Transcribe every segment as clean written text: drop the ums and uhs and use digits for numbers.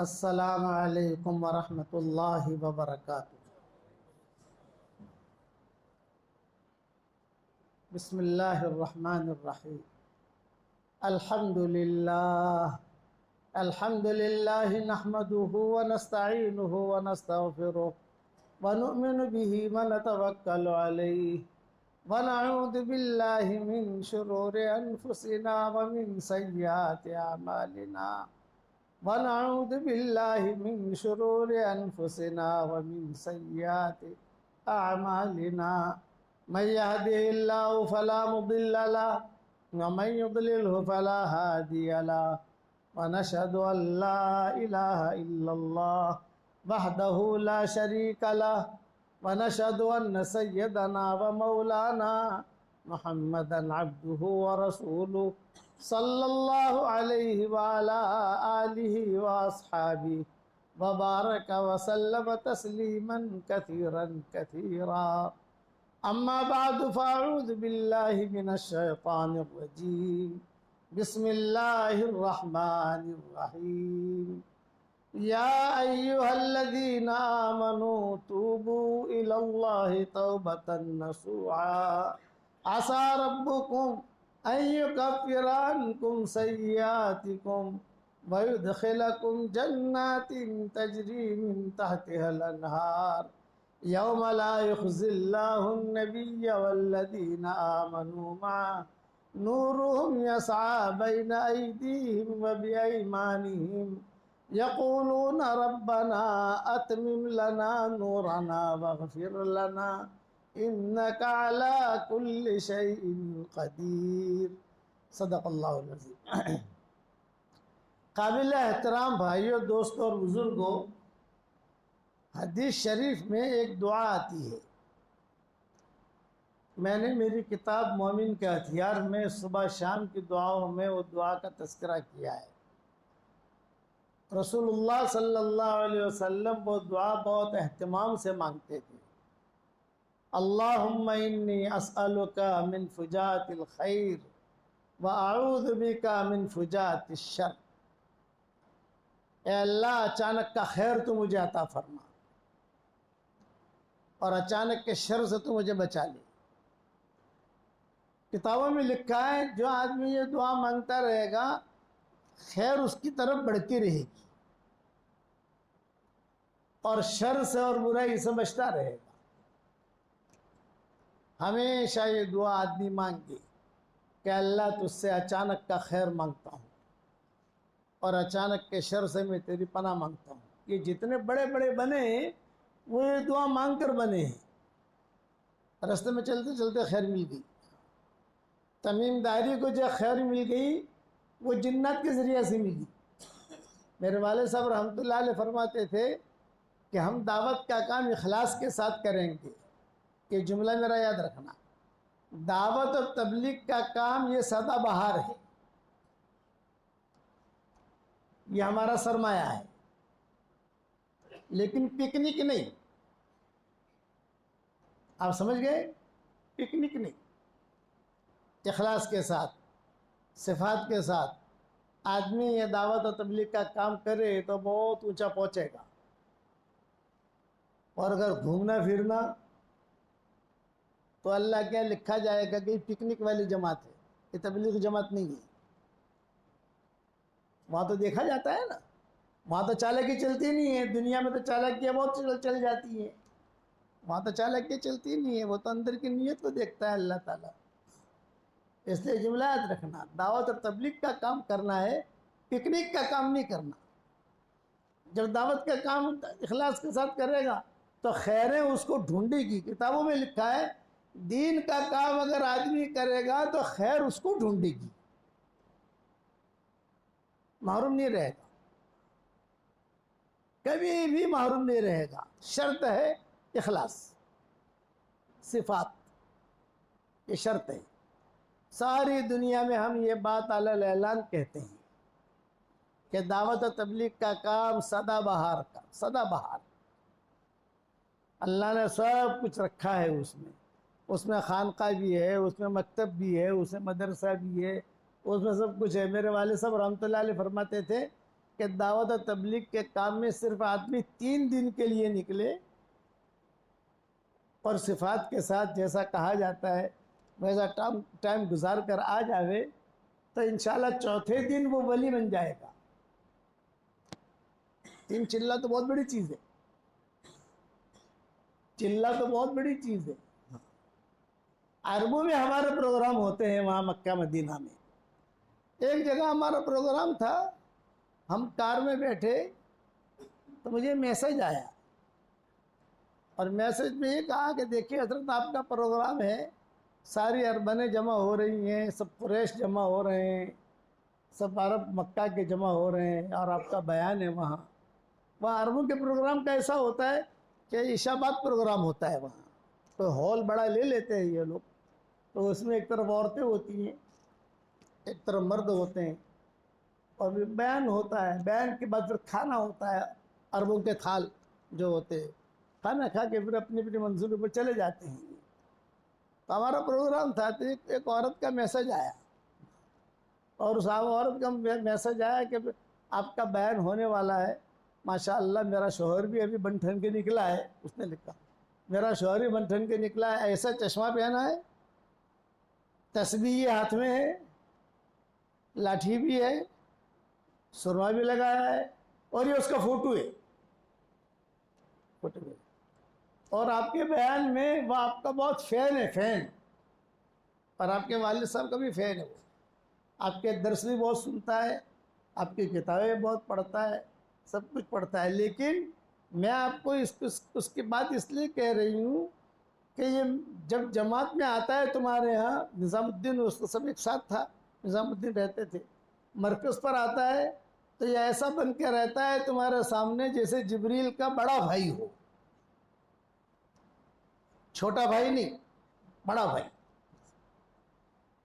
अस्सलामु अलैकुम वरहमतुल्लाहि वबरकातुहू। बिस्मिल्लाहिर्रहमानिर्रहीम। अल्हम्दुलिल्लाह नहमदुहु व नस्तईनुहु व नस्तगफिरुहु व नु'मिनु बिही व नतवक्कलु अलैहि व नऊज़ु बिल्लाहि मिन शुरूरि अनफुसिना व मिन सय्यिआति अमालिना व नऊज़ु बिल्लाहि मिन शुरूरि अनफुसिना व मिन सय्यिआति अमालिना। मन यहदिहिल्लाहु फला मुदिल्ल लहु व मन युद्लिलहु फला हादिय लहु व नशहदु अल्ला इलाहा इल्लल्लाह वहदहु ला शरीक लहु व नशहदु अन्न सय्यदना व मौलाना मुहम्मदन अब्दुहु व रसूलुहु सल्लल्लाहु अलैहि व अला आलिहि व अस्हाबिहि व बारक व सल्लम तस्लीमन कसीरन कसीरा। अम्मा बाद फ़अऊज़ु बिल्लाहि मिनश शैतानिर रजीम। बिस्मिल्लाहिर्रहमानिर्रहीम। या अय्युहल्लज़ीना आमनू तूबू इलल्लाहि तौबतन नसूहा असा रब्बुकुम अन युकफ्फिरा अन्कुम सय्यिआतिकुम व युदखिलकुम जन्नातिन तजरी मिन तहतिहल अन्हार यौम ला युख़ज़िल्लाहु नबिय्य वल्लज़ीना आमनू मअहु नूरुहुम यस्आ बैन अयदीहिम व बिअयमानिहिम यक़ूलून रब्बना अतमिम लना नूरना वग़फ़िर लना इन्नका अला कुल्लि शैइन क़दीर। सदक़ल्लाहुल अज़ीम। काबिल एहतराम भाइयों, दोस्तों और बुज़ुर्गों, हदीस शरीफ में एक दुआ आती है। मैंने मेरी किताब मोमिन के हथियार में सुबह शाम की दुआओं में वो दुआ का तज़किरा किया है। रसूलुल्लाह सल्लल्लाहु अलैहि वसल्लम वो दुआ बहुत एहतमाम से मांगते थे। अल्लाहुम्मा इन्नी अस्अलुका मिन फुजातिल खैर व अऊज़ु बिका मिन फुजातिश शर। ए अल्लाह, अचानक का खैर तो मुझे अता फरमा और अचानक के शर से तो मुझे बचा ले। किताबों में लिखा है, जो आदमी ये दुआ मांगता रहेगा खैर उसकी तरफ बढ़ती रहेगी और शर से और बुराई से बचता रहेगा। हमेशा ये दुआ आदमी मांगे कि अल्लाह तुझसे अचानक का खैर मांगता हूँ और अचानक के शर से मैं तेरी पनाह मांगता हूँ। ये जितने बड़े बड़े बने वो ये दुआ मांग कर बने हैं। रास्ते में चलते चलते खैर मिल गई। तमीम दारी को जो खैर मिल गई वो जिन्नत के ज़रिए से मिली। मेरे वाले साहब रहमतुल्लाह अलैह फरमाते थे कि हम दावत का काम इखलास के साथ करेंगे। कि जुमला मेरा याद रखना, दावत और तबलीग का काम ये सदाबहार है, ये हमारा सरमाया है, लेकिन पिकनिक नहीं। आप समझ गए? पिकनिक नहीं। इखलास के साथ, सिफात के साथ आदमी ये दावत और तबलीग का काम करे तो बहुत ऊंचा पहुंचेगा। और अगर घूमना फिरना तो अल्लाह क्या लिखा जाएगा कि पिकनिक वाली जमात है, ये तबलीग जमात नहीं है। वहाँ तो देखा जाता है ना, वहाँ तो चालाकी चलती नहीं है। दुनिया में तो चालाकियाँ बहुत चल जाती हैं, वहाँ तो चालाकियाँ चलती नहीं है। वो तो अंदर की नीयत को देखता है अल्लाह ताला। इसलिए जुमला याद रखना, दावत और तबलीग का काम करना है, पिकनिक का काम नहीं करना। जब दावत का काम इखलास के साथ करेगा तो खैरें उसको ढूंढेगी। किताबों में लिखा है, दीन का काम अगर आदमी करेगा तो खैर उसको ढूंढेगी, महरूम नहीं रहेगा, कभी भी महरूम नहीं रहेगा। शर्त है इखलास, सिफात, ये शर्त है। सारी दुनिया में हम ये बात अलल ऐलान कहते हैं कि दावत और तबलीग का काम सदाबहार का, सदाबहार। अल्लाह ने सब कुछ रखा है उसमें। उसमें खानका भी है, उसमें मकतब भी है, उसमें मदरसा भी है, उसमें सब कुछ है। मेरे वाले साहब रहमतुल्लाह अलैह फरमाते थे कि दावत और तबलीग के काम में सिर्फ आदमी 3 दिन के लिए निकले और सिफात के साथ जैसा कहा जाता है वैसा टाइम गुजार कर आ जावे, तो इंशाल्लाह चौथे दिन वो वली बन जाएगा। 3 चिल्ला तो बहुत बड़ी चीज़ है, चिल्ला तो बहुत बड़ी चीज़ है। अरबों में हमारे प्रोग्राम होते हैं वहाँ मक्का मदीना में। एक जगह हमारा प्रोग्राम था, हम कार में बैठे तो मुझे मैसेज आया और मैसेज में ये कहा कि देखिए हजरत आपका प्रोग्राम है, सारी अरबनें जमा हो रही हैं, सब कुरैश जमा हो रहे हैं, सब अरब मक्का के जमा हो रहे हैं और आपका बयान है वहाँ। वहाँ अरबों के प्रोग्राम का ऐसा होता है कि इशाबाद प्रोग्राम होता है वहाँ, तो हॉल बड़ा ले लेते हैं ये लोग, तो उसमें एक तरफ औरतें होती हैं, एक तरफ मर्द होते हैं और बयान होता है। बयान के बाद फिर खाना होता है, अरबों के थाल जो होते हैं, खाना खा के फिर अपनी अपनी मंजिलों पर चले जाते हैं। तो हमारा प्रोग्राम था, तो एक औरत का मैसेज आया और उस औरत का मैसेज आया कि आपका बयान होने वाला है, माशाअल्लाह मेरा शौहर भी अभी बन ठन के निकला है। उसने लिखा मेरा शौहर भी बन ठन के निकला है, ऐसा चश्मा पहना है, तस्बीह हाथ में है, लाठी भी है, सुरमा भी लगाया है और ये उसका फोटो है, फोटो है। और आपके बयान में वह आपका बहुत फ़ैन है, फ़ैन, और आपके वालिद साहब का भी फ़ैन है। वो आपके दर्स भी बहुत सुनता है, आपकी किताबें बहुत पढ़ता है, सब कुछ पढ़ता है। लेकिन मैं आपको उसकी बात इसलिए कह रही हूँ कि ये जब जमात में आता है तुम्हारे यहाँ, निज़ामुद्दीन उसको सब एक साथ था, निज़ामुद्दीन रहते थे, मरकज़ पर आता है तो ये ऐसा बन के रहता है तुम्हारे सामने जैसे जिब्रील का बड़ा भाई हो, छोटा भाई नहीं, बड़ा भाई।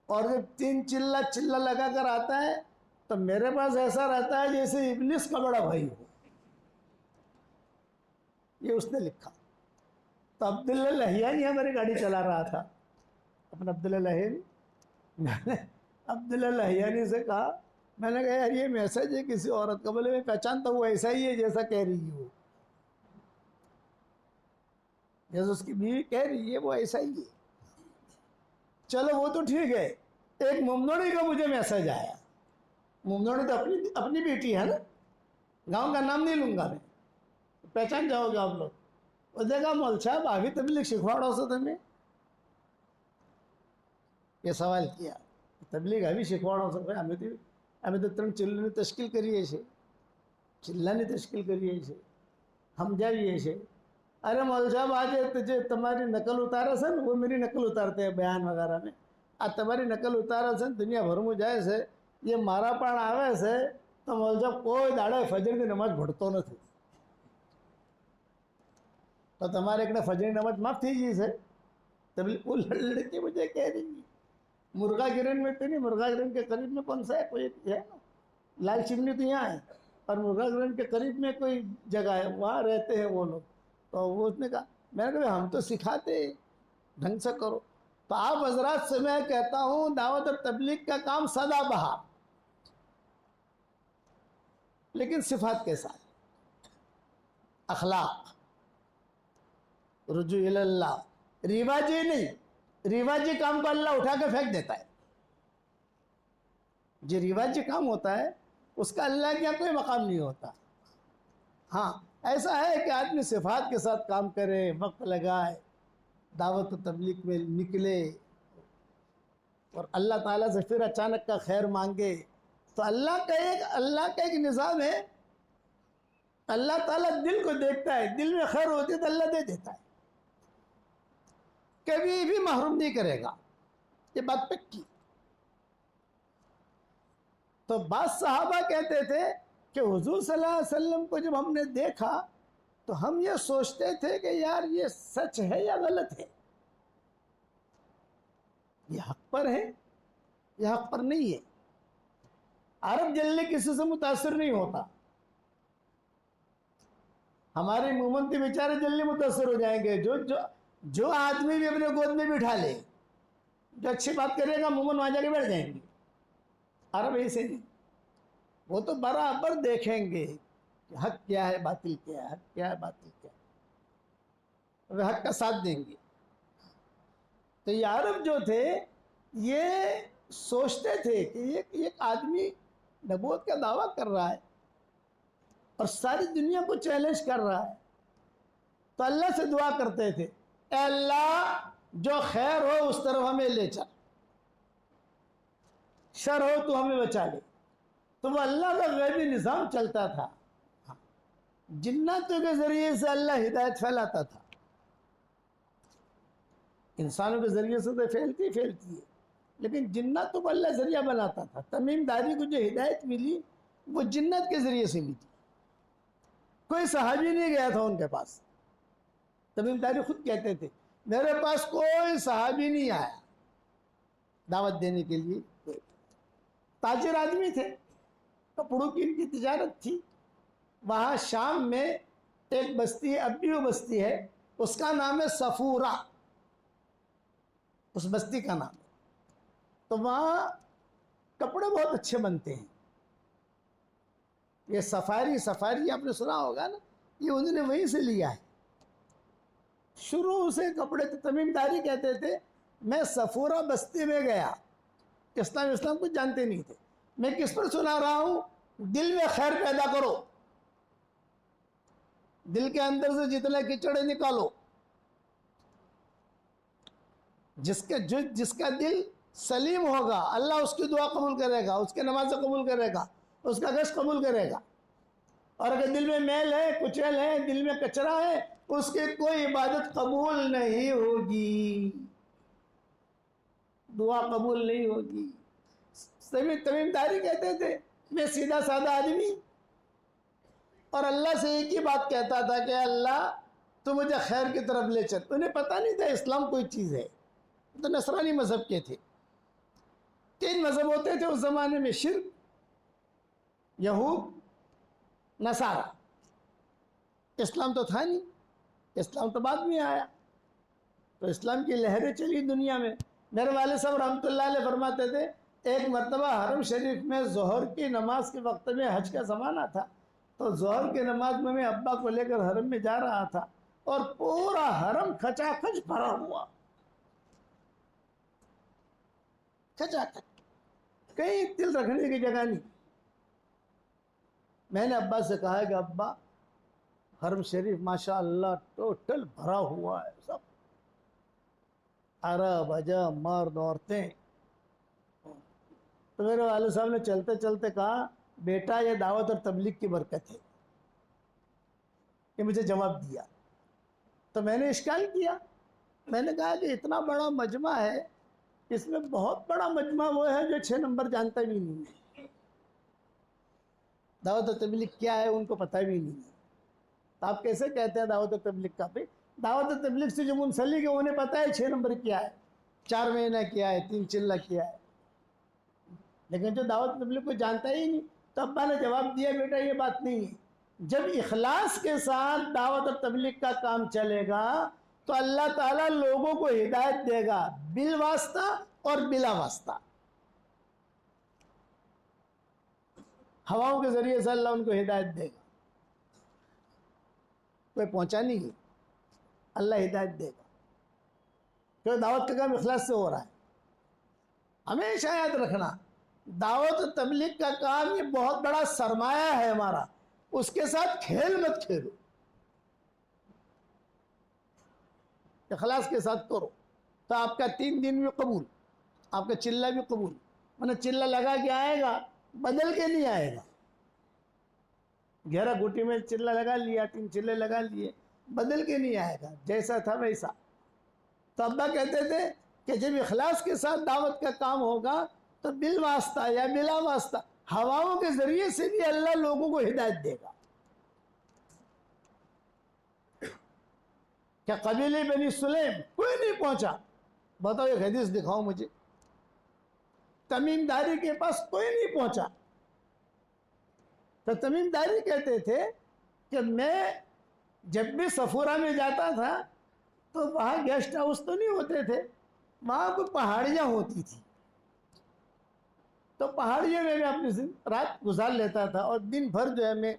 और जब 3 चिल्ला लगा कर आता है तो मेरे पास ऐसा रहता है जैसे इब्लिस का बड़ा भाई हो। ये उसने लिखा। तो अब्दुल्ला लहियानी हमारी गाड़ी चला रहा था, अपना अब्दुल्ला लहियानी। मैंने अब्दुल्ला लहियानी से कहा, मैंने कहा यार ये मैसेज है किसी औरत का। बोले मैं पहचानता हूँ, ऐसा ही है जैसा कह रही है वो, जैसे उसकी बीवी कह रही है वो ऐसा ही है। चलो वो तो ठीक है। एक मुमनोड़ी का मुझे मैसेज आया, मुमनोड़ी तो अपनी बेटी है ना, गांव का नाम नहीं लूंगा मैं, पहचान जाओगे आप लोग। वो देखा मौल साहब अभी तबलीग शिखवाड़ो से तुम्हें ये सवाल किया, तबलीग अभी शिखवाड़ो से? हमें तो 3 चिल्लानी तश्कील करिए छे, चिल्लानी तश्कील करिए छे, हम जाइए छे। अरे मौल साहब आज तुझे तुम्हारी नकल उतारे से, वो मेरी नकल उतारते हैं बयान वगैरह में, आ तुम्हारी नकल उतारे से दुनिया भर में जाए से, ये मारा पण आवे से तो मौल साहब कोई दाड़े फजर की नमाज भरतो नहीं। तो तुम्हारे एक फजर की नमाज माफ थी जी से। तभी वो लड़की मुझे कह रही है मुर्गा गिरन में तो नहीं, मुर्गा गिरन के करीब में कौन सा है, कोई है ना, लाल चिमनी तो यहाँ है, और मुर्गा गिरन के करीब में कोई जगह है, वहाँ रहते हैं वो लोग। तो वो उसने कहा, मैंने कहा हम तो सिखाते ढंग से करो। तो आप हजरात से मैं कहता हूँ दावत और तबलीग का काम सदाबहार, लेकिन सिफात के साथ, अखलाक, रुजू इल्लाह, रिवाजी नहीं। रिवाजी काम को अल्लाह उठा के फेंक देता है। जो रिवाजी काम होता है उसका अल्लाह के यहाँ कोई मकाम नहीं होता। हाँ, ऐसा है कि आदमी सिफात के साथ काम करे, वक्त लगाए, दावत और तबलीग में निकले और अल्लाह ताला से फिर अचानक का खैर मांगे। तो अल्लाह का एक निज़ाम है, अल्लाह ताला दिल को देखता है, दिल में खैर होती है तो अल्लाह दे देता है, कभी भी महरूम नहीं करेगा, ये बात पक्की। तो बाद सहाबा कहते थे कि हुजूर सल्लल्लाहु अलैहि वसल्लम को जब हमने देखा तो हम ये सोचते थे कि यार ये सच है या गलत है, ये हक पर है या हक पर नहीं है। अरब जल्दी किसी से मुतासिर नहीं होता, हमारे मोमंती बेचारे जल्दी मुतासिर हो जाएंगे। जो आदमी भी अपने गोद में बिठा ले, जो अच्छी बात करेगा मोमन वहां जाके बैठ जाएंगे। अरब ऐसे नहीं, वो तो बराबर देखेंगे कि हक क्या है, बातिल क्या है, हक क्या है, बातिल क्या है, वे हक का साथ देंगे। तो ये अरब जो थे ये सोचते थे कि ये आदमी नबूवत का दावा कर रहा है और सारी दुनिया को चैलेंज कर रहा है। तो अल्लाह से दुआ करते थे, ए अल्लाह जो खैर हो उस तरफ हमें ले चल, शर हो तो हमें बचा ले। तो वो अल्लाह का गैबी निज़ाम चलता था। जिन्नातों के जरिए से अल्लाह हिदायत फैलाता था, इंसानों के जरिए से तो फैलती फैलती है, लेकिन जिन्नातों को अल्लाह जरिया बनाता था। तमीम दारी को जो हिदायत मिली वो जिन्नत के जरिए से मिली। कोई सहाबी नहीं गया था उनके पास। तमीम दारी खुद कहते थे, मेरे पास कोई सहाबी नहीं आया दावत देने के लिए। ताजिर आदमी थे, कपड़ों की इनकी तिजारत थी। वहाँ शाम में एक बस्ती है, अब भी वो बस्ती है, उसका नाम है सफूरा, उस बस्ती का नाम है। तो वहाँ कपड़े बहुत अच्छे बनते हैं। ये सफारी आपने सुना होगा ना, ये उन्होंने वहीं से लिया है। शुरू से कपड़े तो तमीमदारी कहते थे। मैं सफूरा बस्ती में गया, इस्लाम कुछ जानते नहीं थे। मैं किस पर सुना रहा हूँ, दिल में खैर पैदा करो, दिल के अंदर से जितने कीचड़े निकालो। जिसका दिल सलीम होगा अल्लाह उसकी दुआ कबूल करेगा, उसके नमाज कबूल करेगा, उसका गश कबूल करेगा। और अगर दिल में मैल है, कुचैल है, दिल में कचरा है, उसकी कोई इबादत कबूल नहीं होगी, दुआ कबूल नहीं होगी। तमीमदारी कहते थे, मैं सीधा साधा आदमी और अल्लाह से एक ही बात कहता था कि अल्लाह तू मुझे खैर की तरफ ले चल। उन्हें पता नहीं था इस्लाम कोई चीज़ है, तो नसरानी मज़हब के थे। 3 मज़हब होते थे उस ज़माने में, शिर्क, यहूद, नसारा। इस्लाम तो था नहीं, इस्लाम तो बाद में आया। तो इस्लाम की लहरें चली दुनिया में। मेरे वाले साहब रहमतुल्लाह अलैह फरमाते थे, एक मरतबा हरम शरीफ में ज़ोहर की नमाज के वक्त में, हज का ज़माना था, तो ज़ोहर की नमाज में मैं अब्बा को लेकर हरम में जा रहा था और पूरा हरम खचाखच भरा हुआ, खचाखच, कहीं तिल रखने की जगह नहीं। मैंने अब्बा से कहा कि अब्बा हरम शरीफ माशाअल्लाह टोटल भरा हुआ है, सब अरब, अजम, मर्द, औरतें। तो मेरे वाले साहब ने चलते चलते कहा, बेटा ये दावत और तबलीग की बरकत है। ये मुझे जवाब दिया। तो मैंने इश्काल किया, मैंने कहा कि इतना बड़ा मजमा है, इसमें बहुत बड़ा मजमा वो है जो 6 नंबर जानता भी नहीं है, दावत और तबलीग क्या है उनको पता भी नहीं है। तो आप कैसे कहते हैं दावत और तबलीग का? भाई दावत और तबलीग से जो मुंसलिक है उन्हें पता है 6 नंबर क्या है, 4 महीना क्या है, 3 चिल्ला क्या है, लेकिन जो दावत तबलीग को जानता ही नहीं। तो अब्बा ने जवाब दिया, बेटा ये बात नहीं है। जब इखलास के साथ दावत और तबलीग का काम चलेगा तो अल्लाह ताला लोगों को हिदायत देगा, बिल वास्ता और बिला वास्ता। हवाओं के जरिए से अल्लाह उनको हिदायत देगा, कोई पहुंचा नहीं है, अल्लाह हिदायत देगा, क्योंकि दावत का काम इखलास से हो रहा है। हमेशा याद रखना, दावत और तबलीग का काम ये बहुत बड़ा सरमाया है हमारा, उसके साथ खेल मत खेलो, इखलास के साथ करो। तो आपका 3 दिन भी कबूल, आपका चिल्ला भी कबूल। मैंने चिल्ला लगा के आएगा, बदल के नहीं आएगा। 11 गुटी में चिल्ला लगा लिया, 3 चिल्ले लगा लिए, बदल के नहीं आएगा, जैसा था वैसा। तो अब्बा कहते थे कि जब इखलास के साथ दावत का काम होगा तो बिल वास्ता या बिला वास्ता हवाओं के जरिए से भी अल्लाह लोगों को हिदायत देगा। क्या कबीले बनी सुलेम कोई नहीं पहुंचा? बताओ एक हदीस दिखाओ मुझे। तमीमदारी के पास कोई नहीं पहुंचा। तो तमीमदारी कहते थे कि मैं जब भी सफूरा में जाता था तो वहाँ गेस्ट हाउस तो नहीं होते थे, वहाँ कोई पहाड़ियाँ होती थी। तो पहाड़ियों में मैं अपनी रात गुजार लेता था और दिन भर जो है मैं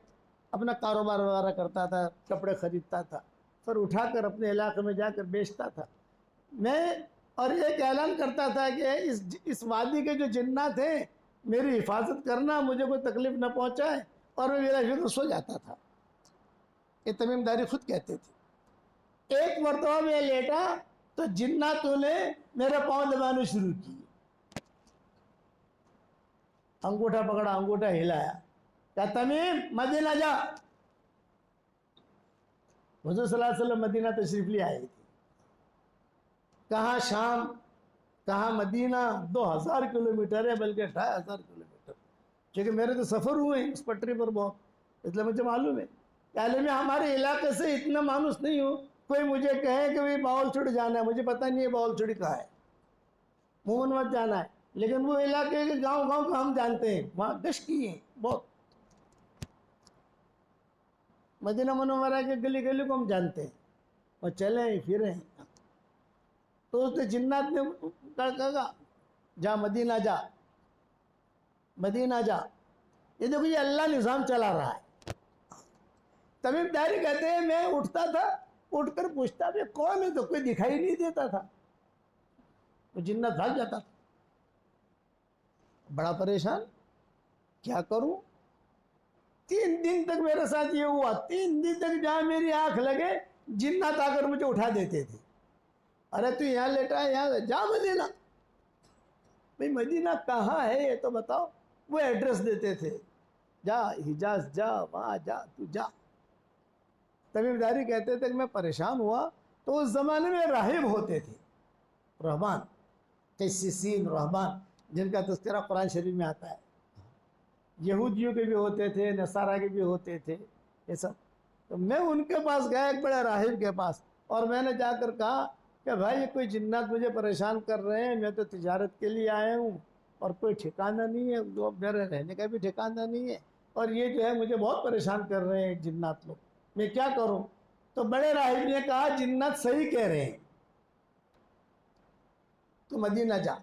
अपना कारोबार वगैरह करता था, कपड़े खरीदता था, फिर उठाकर अपने इलाके में जाकर बेचता था मैं। और एक ऐलान करता था कि इस वादी के जो जिन्नात हैं मेरी हिफाजत करना, मुझे कोई तकलीफ न पहुंचाए, और मैं मेरा फिक्र सो जाता था। ये तमीमदारी खुद कहते थे। एक मरतबा में लेटा तो जिन्नातों ने मेरा पाँव दबाने शुरू किए। अंगूठा पकड़ा, अंगूठा हिलाया, क्या तमीम मदीना जा। हुज़ूर सल्लल्लाहु अलैहि वसल्लम मदीना तशरीफ ले आए थे। कहाँ शाम, कहाँ मदीना, 2000 किलोमीटर है, बल्कि 2500 किलोमीटर, क्योंकि मेरे तो सफ़र हुए हैं उस पटरी पर बहुत, इसलिए मुझे मालूम है। पहले मैं हमारे इलाके से इतना मानुस नहीं हूँ कोई मुझे कहे कि भाई बावलछुड़ी जाना है, मुझे पता नहीं है बावलछुड़ी कहाँ है, मोहम्मद जाना है, लेकिन वो इलाके के गांव गांव का हम जानते हैं, वहाँ गश्त की है बहुत। मदीना मुनव्वरा के गली गली को हम जानते हैं और चले फिरे हैं। तो उसने जिन्नात ने कहा जा मदीना जा, मदीना जा। ये देखो ये अल्लाह निज़ाम चला रहा है। तमीमदारी कहते हैं मैं उठता था, उठकर पूछता भी कौन है, तो कोई दिखाई नहीं देता था, वो जिन्नात भाग जाता था। बड़ा परेशान, क्या करूं। 3 दिन तक मेरे साथ ये हुआ। 3 दिन तक जहां मेरी आंख लगे जिन्नात आकर मुझे उठा देते थे। अरे तू यहाँ लेटा है, यहाँ जा मदीना। भाई मदीना कहाँ है ये तो बताओ। वो एड्रेस देते थे, जा हिजाज जा, वहाँ जा, तू जा। तमीमदारी कहते थे कि मैं परेशान हुआ तो उस ज़माने में राहिब होते थे, रहबान, कैसीसीन रहबान, जिनका तज़किरा कुरान शरीफ में आता है। यहूदियों के भी होते थे, नसारा के भी होते थे, ये सब। तो मैं उनके पास गया, एक बड़े राहिब के पास, और मैंने जाकर कहा कि भाई ये कोई जिन्नात मुझे परेशान कर रहे हैं, मैं तो तिजारत के लिए आया हूँ और कोई ठिकाना नहीं है, जो मेरे रहने का भी ठिकाना नहीं है, और ये जो है मुझे बहुत परेशान कर रहे हैं जिन्नात लोग, मैं क्या करूं। तो बड़े राहिब ने कहा जिन्नात सही कह रहे हैं, तो मदीना जा,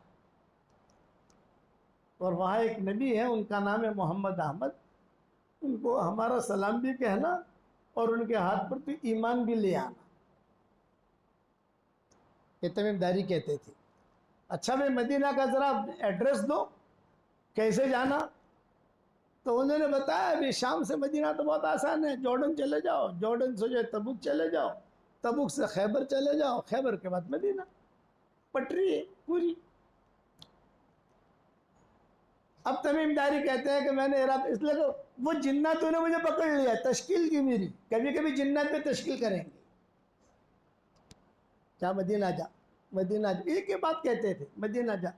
और वहाँ एक नबी है, उनका नाम है मोहम्मद अहमद, उनको हमारा सलाम भी कहना और उनके हाथ पर तो ईमान भी ले आना। ये तमीमदारी कहते थे। अच्छा भाई मदीना का ज़रा एड्रेस दो, कैसे जाना। तो उन्होंने बताया अभी शाम से मदीना तो बहुत आसान है, जॉर्डन चले जाओ, जॉर्डन से जो है तबुक चले जाओ, तबुक से खैबर चले जाओ, खैबर के बाद मदीना, पटरी है पूरी। अब तमीमदारी कहते हैं कि मैंने इरादा, इसलिए तो वो जिन्नातों ने मुझे पकड़ लिया, तश्कील की मेरी, कभी कभी जिन्नात पे तश्कील करेंगे, क्या मदीना जा, मदीना जा, एक ही बात कहते थे, मदीना जा।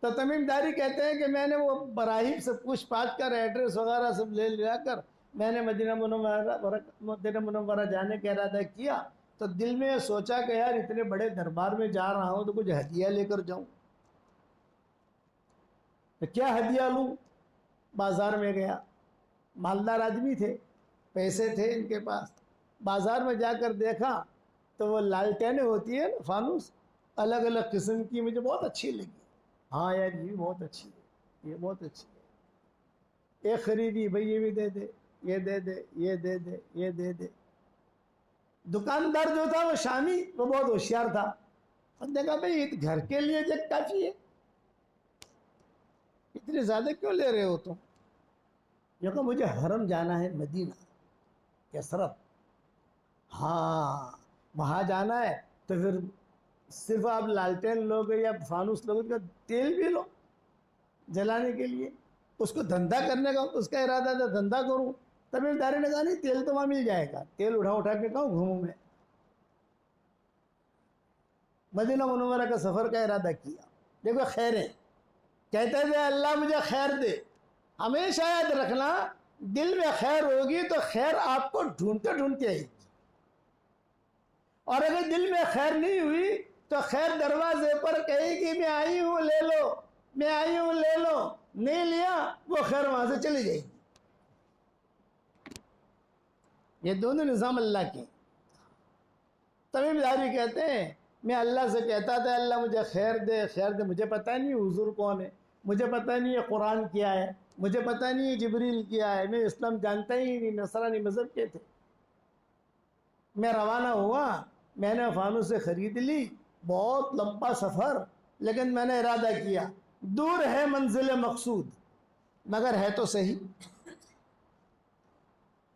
तो तमीमदारी कहते हैं कि मैंने वो बराहिब से पूछ पाछ कर एड्रेस वगैरह सब ले लिया कर मैंने मदीना मुनव्वरा जाने का इरादा किया। तो दिल में सोचा कि यार इतने बड़े दरबार में जा रहा हूँ तो कुछ हदिया लेकर जाऊँ। तो क्या हदिया लूँ, बाज़ार में गया, मालदार आदमी थे, पैसे थे इनके पास। बाज़ार में जाकर देखा तो वो लालटेनें होती है ना, फानूस, अलग अलग किस्म की, मुझे बहुत अच्छी लगी। हाँ यार ये बहुत अच्छी है, ये बहुत अच्छी है, एक खरीदी, भाई ये भी दे दे, ये दे दे, ये दे दे, ये दे दे। दुकानदार जो था वो शामी, वो बहुत होशियार था, और देखा भाई घर के लिए जग काफ़ी है, इतने ज़्यादा क्यों ले रहे हो तुम। जो कहा मुझे हरम जाना है, मदीना कसरत, हाँ वहाँ जाना है, तो फिर सिर्फ आप लालटेन लोगे या फानूस लोगे, का तेल भी लो जलाने के लिए, उसको धंधा करने का उसका इरादा था, धंधा करूँ। तमीमदारी ने कहा नहीं तेल तो वहाँ मिल जाएगा, तेल उठा उठा के कहूँ घूमूँ मैं। मदीना मुनव्वरा का सफ़र का इरादा किया। देखो खैरें कहते थे अल्लाह मुझे खैर दे, हमेशा याद रखना दिल में खैर होगी तो खैर आपको ढूंढते ढूंढते आएगी, और अगर दिल में खैर नहीं हुई तो खैर दरवाजे पर कहेगी मैं आई हूँ ले लो, मैं आई हूँ ले लो, नहीं लिया वो खैर वहां से चली जाएगी। ये दोनों निज़ाम अल्लाह के। तमीमदारी कहते हैं मैं अल्लाह से कहता था अल्लाह मुझे खैर दे, खैर दे। मुझे पता नहीं हुजूर कौन है, मुझे पता नहीं है कुरान क्या है, मुझे पता नहीं है जिब्रील क्या है, मैं इस्लाम जानता ही नहीं, नसरानी मज़हब के थे। मैं रवाना हुआ, मैंने फानूस से ख़रीद ली, बहुत लंबा सफ़र, लेकिन मैंने इरादा किया दूर है मंजिल मकसूद मगर है तो सही,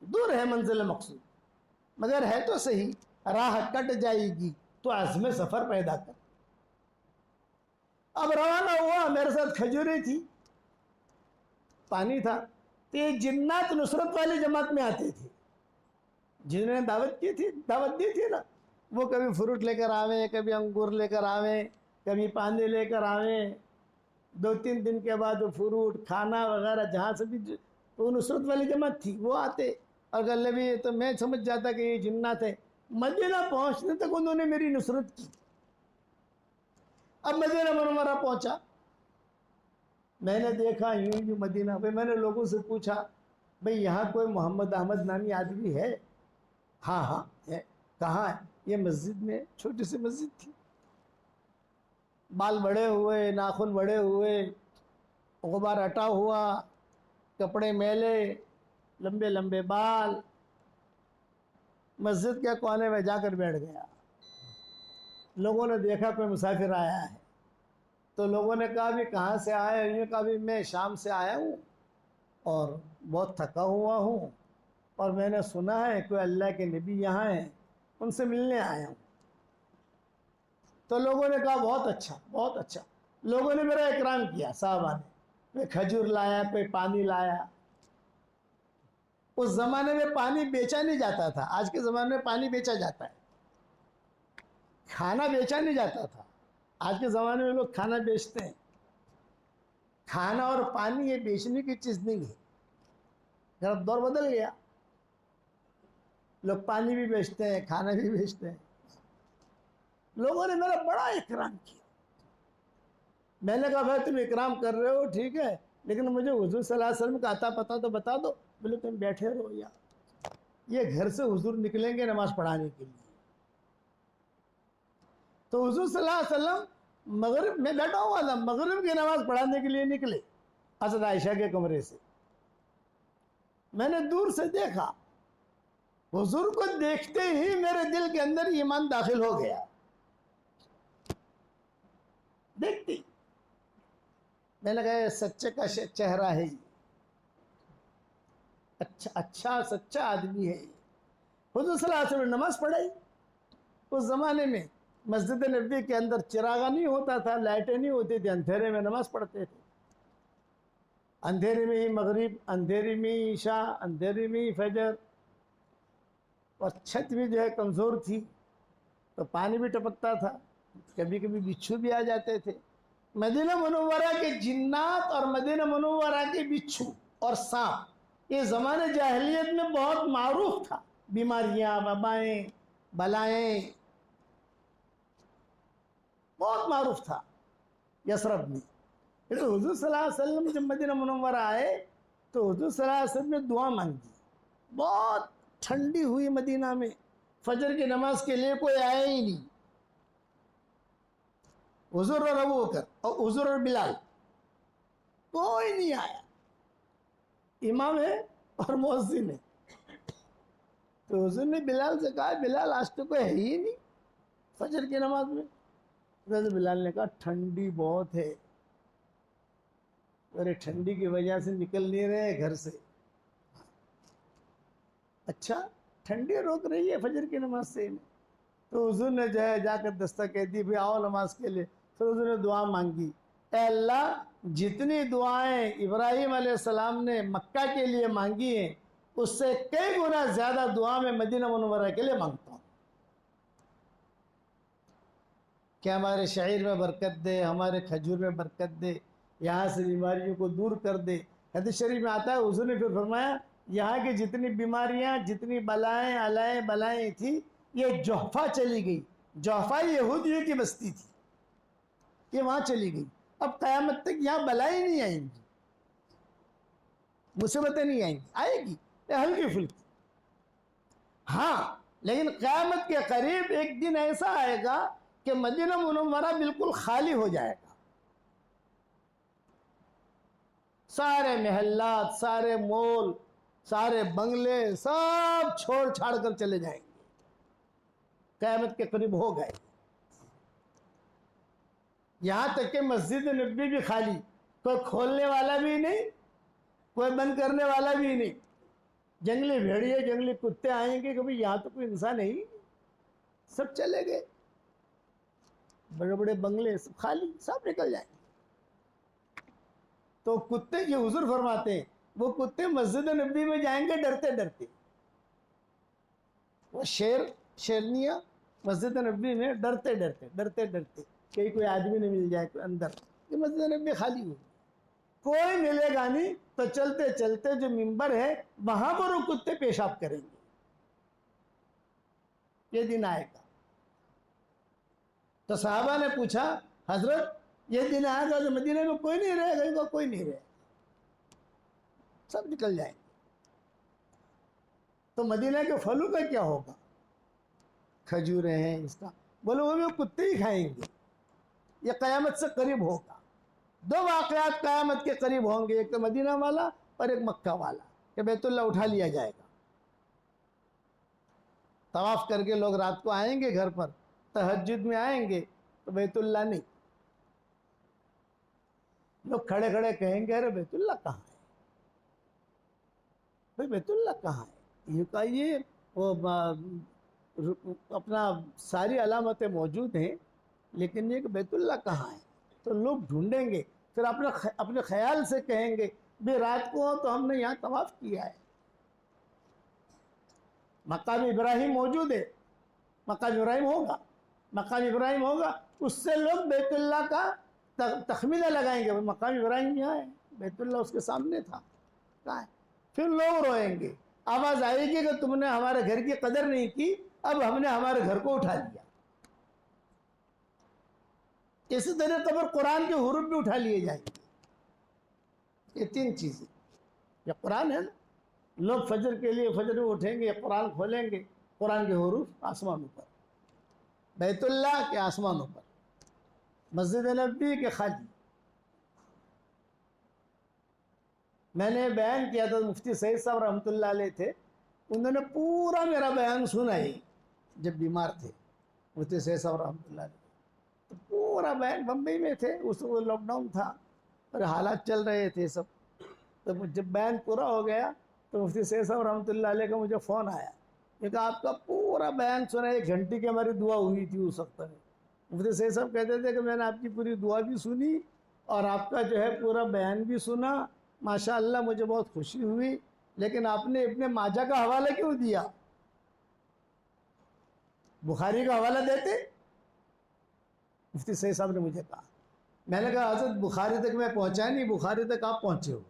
दूर है मंजिल मकसूद मगर है तो सही, राह कट जाएगी तो आज़म सफ़र पैदा कर। अब रवाना हुआ, मेरे साथ खजूरें थी, पानी था। तो ये जिन्नात नुसरत वाली जमात में आते थे, जिन्होंने दावत की थी, दावत दी थी ना, वो कभी फ्रूट लेकर आवे, कभी अंगूर लेकर आवे, कभी पानी लेकर आवे। 2-3 दिन के बाद वो फ्रूट खाना वगैरह जहाँ से भी, तो नुसरत वाली जमात थी, वो आते और गले भी। तो मैं समझ जाता कि ये जिन्नात है। मदीना पहुँचने तक उन्होंने मेरी नुसरत की। अब मदीना मुनव्वरा पहुँचा, मैंने देखा यूं यूं मदीना पे। मैंने लोगों से पूछा, भाई यहाँ कोई मोहम्मद अहमद नामी आदमी है? हाँ हाँ है। कहाँ है? ये मस्जिद में, छोटी सी मस्जिद थी। बाल बड़े हुए, नाखून बड़े हुए, गुबार हटा हुआ, कपड़े मैले, लंबे लंबे बाल। मस्जिद के कोने में जाकर बैठ गया। लोगों ने देखा कोई मुसाफिर आया है, तो लोगों ने कहा भी कहाँ से आए? ये कहा भी मैं शाम से आया हूँ और बहुत थका हुआ हूँ, और मैंने सुना है कोई अल्लाह के नबी यहाँ हैं, उनसे मिलने आया हूँ। तो लोगों ने कहा बहुत अच्छा, बहुत अच्छा। लोगों ने मेरा इकराम किया, साहबा ने। कोई खजूर लाया, कोई पानी लाया। उस ज़माने में पानी बेचा नहीं जाता था, आज के ज़माने में पानी बेचा जाता है। खाना बेचा नहीं जाता था, आज के ज़माने में लोग खाना बेचते हैं। खाना और पानी ये बेचने की चीज़ नहीं है, जरा दौर बदल गया। लोग पानी भी बेचते हैं, खाना भी बेचते हैं। लोगों ने मेरा बड़ा इकराम किया। मैंने कहा भाई तुम इकराम कर रहे हो ठीक है, लेकिन मुझे हुजूर सल्लल्लाहु अलैहि वसल्लम का आता पता तो बता दो। बोले तुम बैठे रहो यार, ये घर से हुजूर निकलेंगे नमाज पढ़ाने के लिए। तो हुजूर सल्लल्लाहु अलैहि वसल्लम मगरिब में बैठा हुआ था, मगरिब की नमाज पढ़ाने के लिए निकले हज़रत आयशा के कमरे से। मैंने दूर से देखा, हुजूर को देखते ही मेरे दिल के अंदर ईमान दाखिल हो गया। देखती मैंने कहा सच्चे का चेहरा है, अच्छा अच्छा सच्चा आदमी है। हुजूर सल्लल्लाहु अलैहि वसल्लम नमाज पढ़ाई। उस ज़माने में मस्जिद नबी के अंदर चिरागा नहीं होता था, लाइटें नहीं होती थी, अंधेरे में नमाज पढ़ते थे। अंधेरे में ही मगरिब, अंधेरे में ही ईशा, अंधेरे में ही फजर। और छत भी जो है कमज़ोर थी, तो पानी भी टपकता था, कभी कभी बिच्छू भी आ जाते थे। मदीना मुनव्वरा के जिन्नात और मदीना मुनव्वरा के बिच्छू और सांप, ये ज़माने जाहिलियत में बहुत मारूफ था। बीमारियां, वबाएं, बलाएं, बहुत मारूफ था यसरब में। फिर तो हुजूर सल्लल्लाहु अलैहि वसल्लम जब मदीना मुनव्वरा आए तो हुजूर सल्लल्लाहु अलैहि वसल्लम ने दुआ मांगी। बहुत ठंडी हुई मदीना में, फजर की नमाज के लिए कोई आया ही नहीं। हुजूर और अबू बकर और हुजूर और बिलाल, कोई नहीं आया। इमाम है और मुअज्जिन है। तो हुजूर ने बिलाल से कहा, बिलाल आज तो कोई है ही नहीं फजर की नमाज में। तो बिलाल ने कहा ठंडी बहुत है। अरे ठंडी की वजह से निकल नहीं रहे घर से। अच्छा ठंडी रोक रही है फजर की नमाज से? तो हुजूर ने जो है जाकर दस्तक कह दी, भाई आओ नमाज के लिए। तो हुजूर ने दुआ मांगी, ए अल्लाह जितनी दुआएं इब्राहीम अलैहिस्सलाम ने मक्का के लिए मांगी हैं, उससे कई गुना ज़्यादा दुआ में मदीना मुनव्वरा के लिए मांगता हूँ। क्या हमारे शरीर में बरकत दे, हमारे खजूर में बरकत दे, यहाँ से बीमारियों को दूर कर दे। हदीस शरीफ में आता है, हुजूर ने फिर फरमाया यहाँ की जितनी बीमारियाँ, जितनी बलाएँ अलाएँ बलाएँ थी, ये जोहफा चली गई। जोहफा यहूदियों की बस्ती थी, ये वहाँ चली गई। अब क़यामत तक यहाँ बलाएँ नहीं आएंगी, मुसीबतें नहीं आएंगी, आएगी हल्की फुल्की। हाँ लेकिन क़यामत के करीब एक दिन ऐसा आएगा कि मदीना मुनव्वरा बिल्कुल खाली हो जाएगा, सारे महल्लात, सारे मॉल, सारे बंगले सब छोड़ छाड़ कर चले जाएंगे, क़यामत के करीब हो गए। यहां तक कि मस्जिद नबी भी खाली, कोई खोलने वाला भी नहीं, कोई बंद करने वाला भी नहीं। जंगली भेड़िए, जंगली कुत्ते आएंगे कि भाई यहाँ तो कोई इंसान नहीं, सब चले गए। बड़े बड़े बंगले सब खाली, सब निकल जाएंगे। तो कुत्ते ये हुजूर फरमाते हैं, वो कुत्ते मस्जिद नबी में जाएंगे डरते डरते। वो शेरनिया मस्जिद नबी में डरते डरते कहीं कोई आदमी नहीं मिल जाए कोई अंदर, ये मस्जिद नबी खाली हो, कोई मिलेगा नहीं। तो चलते चलते जो मिंबर है वहां पर वो कुत्ते पेशाब करेंगे। ये दिन आएगा। तो साहबा ने पूछा, हजरत ये दिन आएगा जो मदीने में कोई नहीं रहेगा? कोई नहीं रहेगा, सब निकल जाएंगे। तो मदीना के फलों का क्या होगा? खजूरें हैं इसका, बोले वो भी कुत्ते ही खाएंगे। ये क़यामत से करीब होगा। दो वाक़यात क़यामत के करीब होंगे, एक तो मदीना वाला और एक मक्का वाला, कि बैतुल्लाह उठा लिया जाएगा। तवाफ करके लोग रात को आएंगे घर पर, तहज्जुद में आएंगे तो बैतुल्लाह नहीं। लोग खड़े खड़े कहेंगे, अरे बैतुल्लाह कहाँ है भाई, बैतुल्लाह कहाँ है? ये कहिए वो अपना सारी अलामतें मौजूद हैं, लेकिन ये कि बैतुल्लाह कहाँ है? तो लोग ढूंढेंगे, फिर अपने ख्याल से कहेंगे भाई रात को तो हमने यहाँ तवाफ किया है, मकाम इब्राहिम मौजूद है, मकाम इब्राहिम होगा, उससे लोग बैतुल्लाह का तखमीना लगाएंगे, मकाम इब्राहिम यहाँ है, बैतुल्लाह उसके सामने था, कहाँ है? फिर लोग रोएंगे, आवाज़ आएगी कि तुमने हमारे घर की कदर नहीं की, अब हमने हमारे घर को उठा लिया। इसी तरह कब्र कुरान के हुरूफ भी उठा लिए जाएंगे। ये तीन चीज़ें, ये कुरान है ना, लोग फजर के लिए फजर में उठेंगे, कुरान खोलेंगे, कुरान के हुरूफ आसमानों पर, बैतुल्लाह के आसमानों पर, मस्जिद नबी के खाली। मैंने बयान किया था, मुफ्ती सईद साहब रहमतुल्लाह अलैह थे, उन्होंने पूरा मेरा बयान सुना ही जब बीमार थे मुफ्ती सईद साहब रहमतुल्लाह अलैह। तो पूरा बयान, बम्बई में थे उस वक्त, लॉकडाउन था और हालात चल रहे थे सब। तो जब बयान पूरा हो गया तो मुफ्ती सईद साहब रहमतुल्लाह अलैह का मुझे फ़ोन आया, ये कहा आपका पूरा बयान सुना, 1 घंटे की हमारी दुआ हुई थी उस वक्त में। मुफ्ती सईद साहब कहते थे कि मैंने आपकी पूरी दुआ भी सुनी और आपका जो है पूरा बयान भी सुना, माशाअल्लाह मुझे बहुत खुशी हुई, लेकिन आपने इब्ने माजा का हवाला क्यों दिया? बुखारी का हवाला देते। मुफ्ती सईद साहब ने मुझे कहा, मैंने कहा हज़रत बुखारी तक मैं पहुँचा नहीं, बुखारी तक आप पहुँचे हो,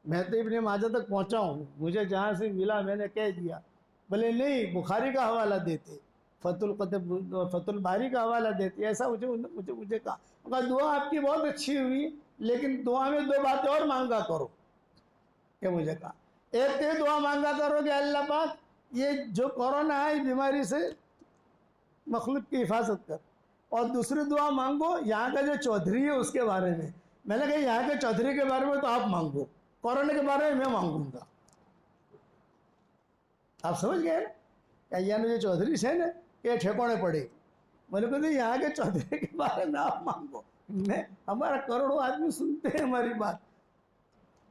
मैं तो इब्ने माजा तक पहुँचा हूँ, मुझे जहाँ से मिला मैंने कह दिया। बोले नहीं, बुखारी का हवाला देते, फतुल बारी का हवाला देते, ऐसा मुझे कहा। दुआ आपकी बहुत अच्छी हुई, लेकिन दुआ में 2 बातें और मांगा करो। क्या मुझे कहा, एक तो दुआ मांगा करो कि अल्लाह पाक ये जो कोरोना है बीमारी से मखलूक की हिफाजत कर, और दूसरी दुआ मांगो यहाँ का जो चौधरी है उसके बारे में। मैंने कहा यहाँ के चौधरी के बारे में तो आप मांगो, कोरोना के बारे में मैं मांगूंगा। आप समझ गए ना, क्या यहाँ जो चौधरी से ना ये ठेकोने पड़े। मैंने कहा यहाँ के चौधरी के बारे में आप मांगो, मैं, हमारा करोड़ों आदमी सुनते हैं हमारी बात,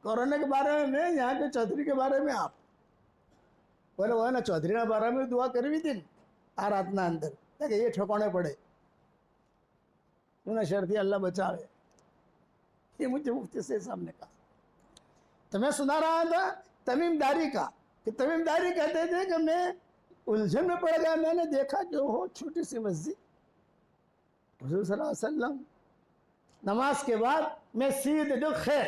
कोरोना के बारे में मैं, यहाँ के चौधरी के बारे में आप। बोले वो ना चौधरी ना बारे में दुआ करी भी दिन आ रात ना अंदर, देखिए ये ठेकोने पड़े, उन्हें शर्ती अल्लाह बचावे। ये मुझे मुफ्ती से सामने कहा। तो मैं सुना रहा था तमीमदारी का, कि तमीमदारी कहते थे कि मैं उलझन में पड़ गया, मैंने देखा जो हो छोटी सी मस्जिद, हुज़ूर सल्लल्लाहु अलैहि वसल्लम नमाज के बाद मैं सीधे जो खैर,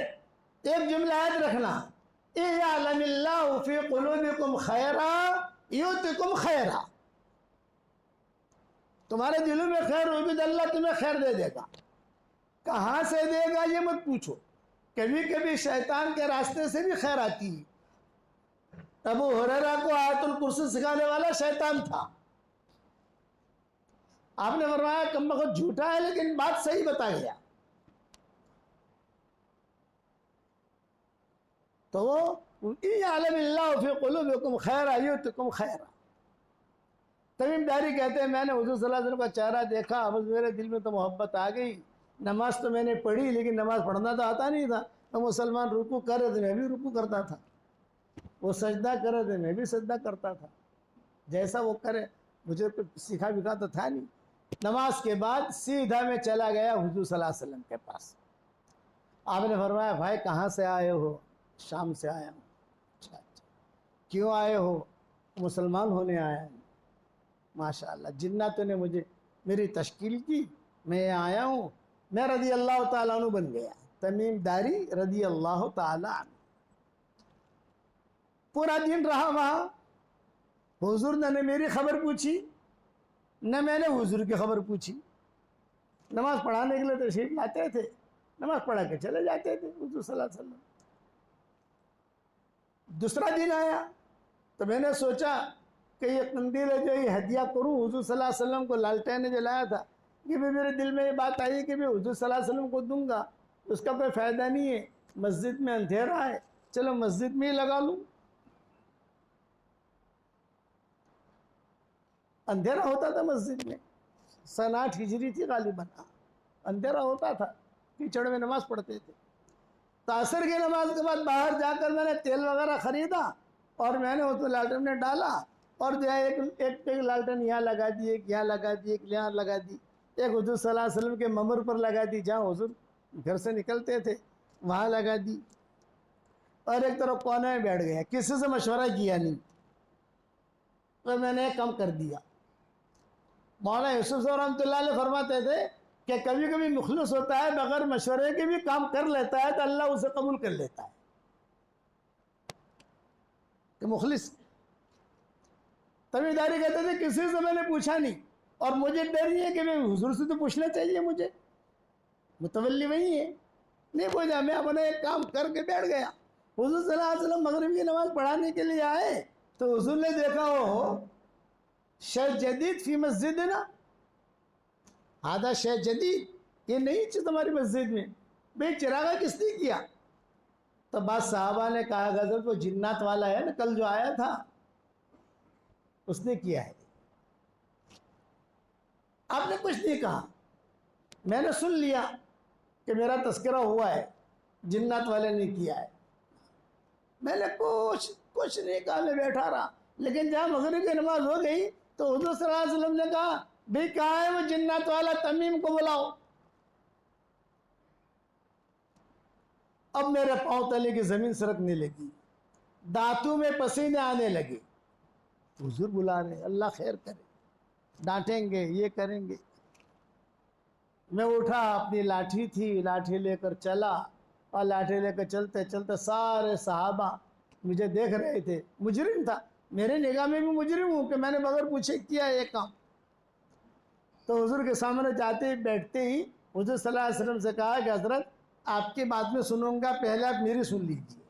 एक जुमला याद रखना, इयअलमिल्लाहु फी कुलूबिकुम खैरा युतिकुम खैरा, तुम्हारे दिलों में खैर होगी तो अल्लाह तुम्हें खैर दे देगा। कहाँ से देगा ये मत पूछो, कभी कभी शैतान के रास्ते से भी खैर आती है। अबू हुरैरा को आयतुल कुर्सी सिखाने वाला शैतान था। आपने फरमाया कमबख्त झूठा है लेकिन बात सही बता गया। तो वो क़ुलूबिकुम खैरा युतिकुम खैरा। तमीम दारी कहते हैं मैंने हुज़ूर सल्लल्लाहु अलैहि वसल्लम का चेहरा देखा, बस मेरे दिल में तो मोहब्बत आ गई। नमाज तो मैंने पढ़ी लेकिन नमाज पढ़ना तो आता नहीं था। तो मुसलमान रुकू कर रहे थे, मैं भी रुकू करता था। वो सजदा कर रहे थे, मैं भी सजदा करता था। जैसा वो करे, मुझे तो सीखा विखा तो था नहीं। नमाज के बाद सीधा मैं चला गया हुज़ूर सल्लल्लाहु अलैहि वसल्लम के पास। आपने फरमाया भाई कहाँ से आए हो? शाम से आया हूँ। अच्छा अच्छा, क्यों आए हो? मुसलमान होने आया हूँ। माशाअल्लाह, जिन्नातों ने मुझे मेरी तश्कील की, मैं आया हूँ। मैं रदी अल्लाह ताला अन्हु बन गया, तमीम दारी रदी अल्लाह ताला अन्हु। पूरा दिन रहा वहाँ। हुजूर ने मेरी खबर पूछी, न मैंने हुजूर की खबर पूछी। नमाज पढ़ाने के लिए तशरीफ लाते थे, नमाज पढ़ा के चले जाते थे हुजूर सल्लल्लाहु अलैहि वसल्लम। दूसरा दिन आया तो मैंने सोचा कि ये कंदील है जो ये हदिया करूँ हुजूर सल्लल्लाहु अलैहि वसल्लम को। लालटेन ने जलाया था कि भाई मेरे दिल में ये बात आई कि मैं हुजूर सल्लल्लाहु अलैहि वसल्लम को दूंगा, उसका कोई फ़ायदा नहीं है, मस्जिद में अंधेरा है, चलो मस्जिद में ही लगा लूँ। अंधेरा होता था मस्जिद में, सन 8 हिजरी थी गालिबन, अंधेरा होता था, कीचड़ में नमाज पढ़ते थे। तासर की नमाज के बाद बाहर जाकर मैंने तेल वगैरह ख़रीदा और मैंने उसमें लालटेन में डाला और जो है एक लालटेन यहाँ लगा दी, एक यहाँ लगा दी, एक यहाँ लगा दी, एक हुजूर सल्लल्लाहु अलैहि वसल्लम के ममर पर लगा दी, जहाँ हुजूर घर से निकलते थे वहाँ लगा दी, और एक तरफ कोने में बैठ गया, किसी से मशवरा किया नहीं। तो मैंने कम कर दिया। मौलाना यूसुफ साहब रहमतुल्लाह अलैह फरमाते थे कि कभी कभी मुखलिस होता है, बगैर मशवरे के भी काम कर लेता है तो अल्लाह उसे कबूल कर लेता है। कि मुखलिस तमीदारी कहते थे किसी से मैंने पूछा नहीं, और मुझे डर ही है कि मैं हुजूर से तो पूछना चाहिए, मुझे मुतवल्ली वही है, नहीं पूछा। मैं अपना एक काम करके बैठ गया। हुजूर सल्लल्लाहु अलैहि वसल्लम मगरिब की नमाज पढ़ाने के लिए आए तो हुजूर ने देखा हो शय जदीद फी मस्जिद ना, आधा शय जदीद, ये नहीं चीज़ तुम्हारी मस्जिद में, भाई चिरागा किसने किया? तो बाद साहबा ने कहा गजब वो जिन्नात वाला है ना, कल जो आया था उसने किया है। आपने कुछ नहीं कहा, मैंने सुन लिया कि मेरा तस्करा हुआ है, जिन्नात वाले ने किया है। मैंने कुछ नहीं कहा, मैं बैठा रहा। लेकिन जहाँ मगरिब की नमाज हो गई तो हुजूर सल्लल्लाहु अलैहि वसल्लम ने कहा भाई कहाँ है वो जिन्नात वाला, तमीम को बुलाओ। अब मेरे पांव तले की जमीन सरकने लगी, दांतों में पसीने आने लगे। हुजूर बुला रहे, अल्लाह खैर करे, डांटेंगे, ये करेंगे। मैं उठा, अपनी लाठी थी, लाठी लेकर चला, और लाठी लेकर चलते चलते सारे सहाबा मुझे देख रहे थे। मुजरिम था, मेरे निगाह में भी मुजरिम हूँ कि मैंने बगैर पूछे किया ये काम। तो हुजूर के सामने जाते ही बैठते ही हुजूर सल्लल्लाहु अलैहि वसल्लम से कहा कि हजरत आपकी बात में सुनूंगा, पहले आप मेरी सुन लीजिए।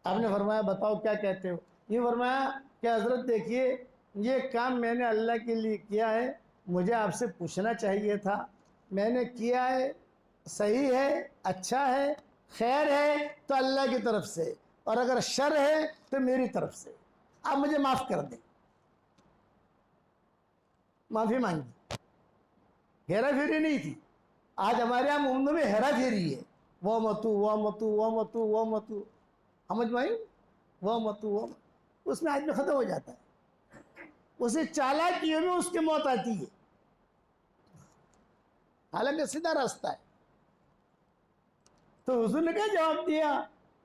आपने फरमाया बताओ क्या कहते हो? ये फरमाया कि हजरत देखिए ये काम मैंने अल्लाह के लिए किया है, मुझे आपसे पूछना चाहिए था, मैंने किया है, सही है, अच्छा है, खैर है तो अल्लाह की तरफ से, और अगर शर है तो मेरी तरफ से, आप मुझे माफ़ कर दें। माफ़ी मांगी, हेरा फेरी नहीं थी। आज हमारे यहाँ मुंबई में हेरा फेरी है, वो मतू वो मतू वो मतू वो मतू, समझ में आई? वो मतू वो, उसमें आदमी ख़त्म हो जाता है, उसे चालाकियों में उसकी मौत आती है, हालांकि सीधा रास्ता है। तो हुजूर ने क्या जवाब दिया?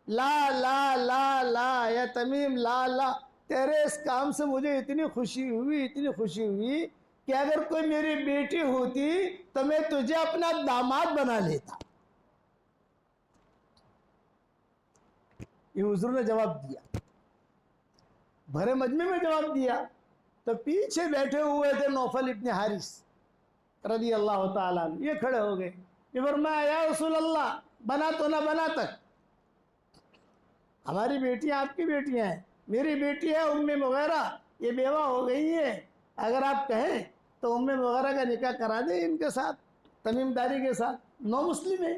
ला ला ला ला या तमीम, ला ला, तेरे इस काम से मुझे इतनी खुशी हुई, इतनी खुशी हुई कि अगर कोई मेरी बेटी होती तो मैं तुझे अपना दामाद बना लेता। ये हुजूर ने जवाब दिया, भरे मजमे में जवाब दिया। तो पीछे बैठे हुए थे नौफल इब्न हारिस रज़ी अल्लाह ताला अन्हु, ये खड़े हो गए। ये फरमाया या रसूल अल्लाह, बना तो ना बना तक, हमारी बेटियां आपकी बेटियां हैं, मेरी बेटी है उम्मे मुगैरा, ये बेवा हो गई है, अगर आप कहें तो उम्मे वगैरह का निकाह करा दे इनके साथ, तमीमदारी के साथ। नो मुस्लिम है,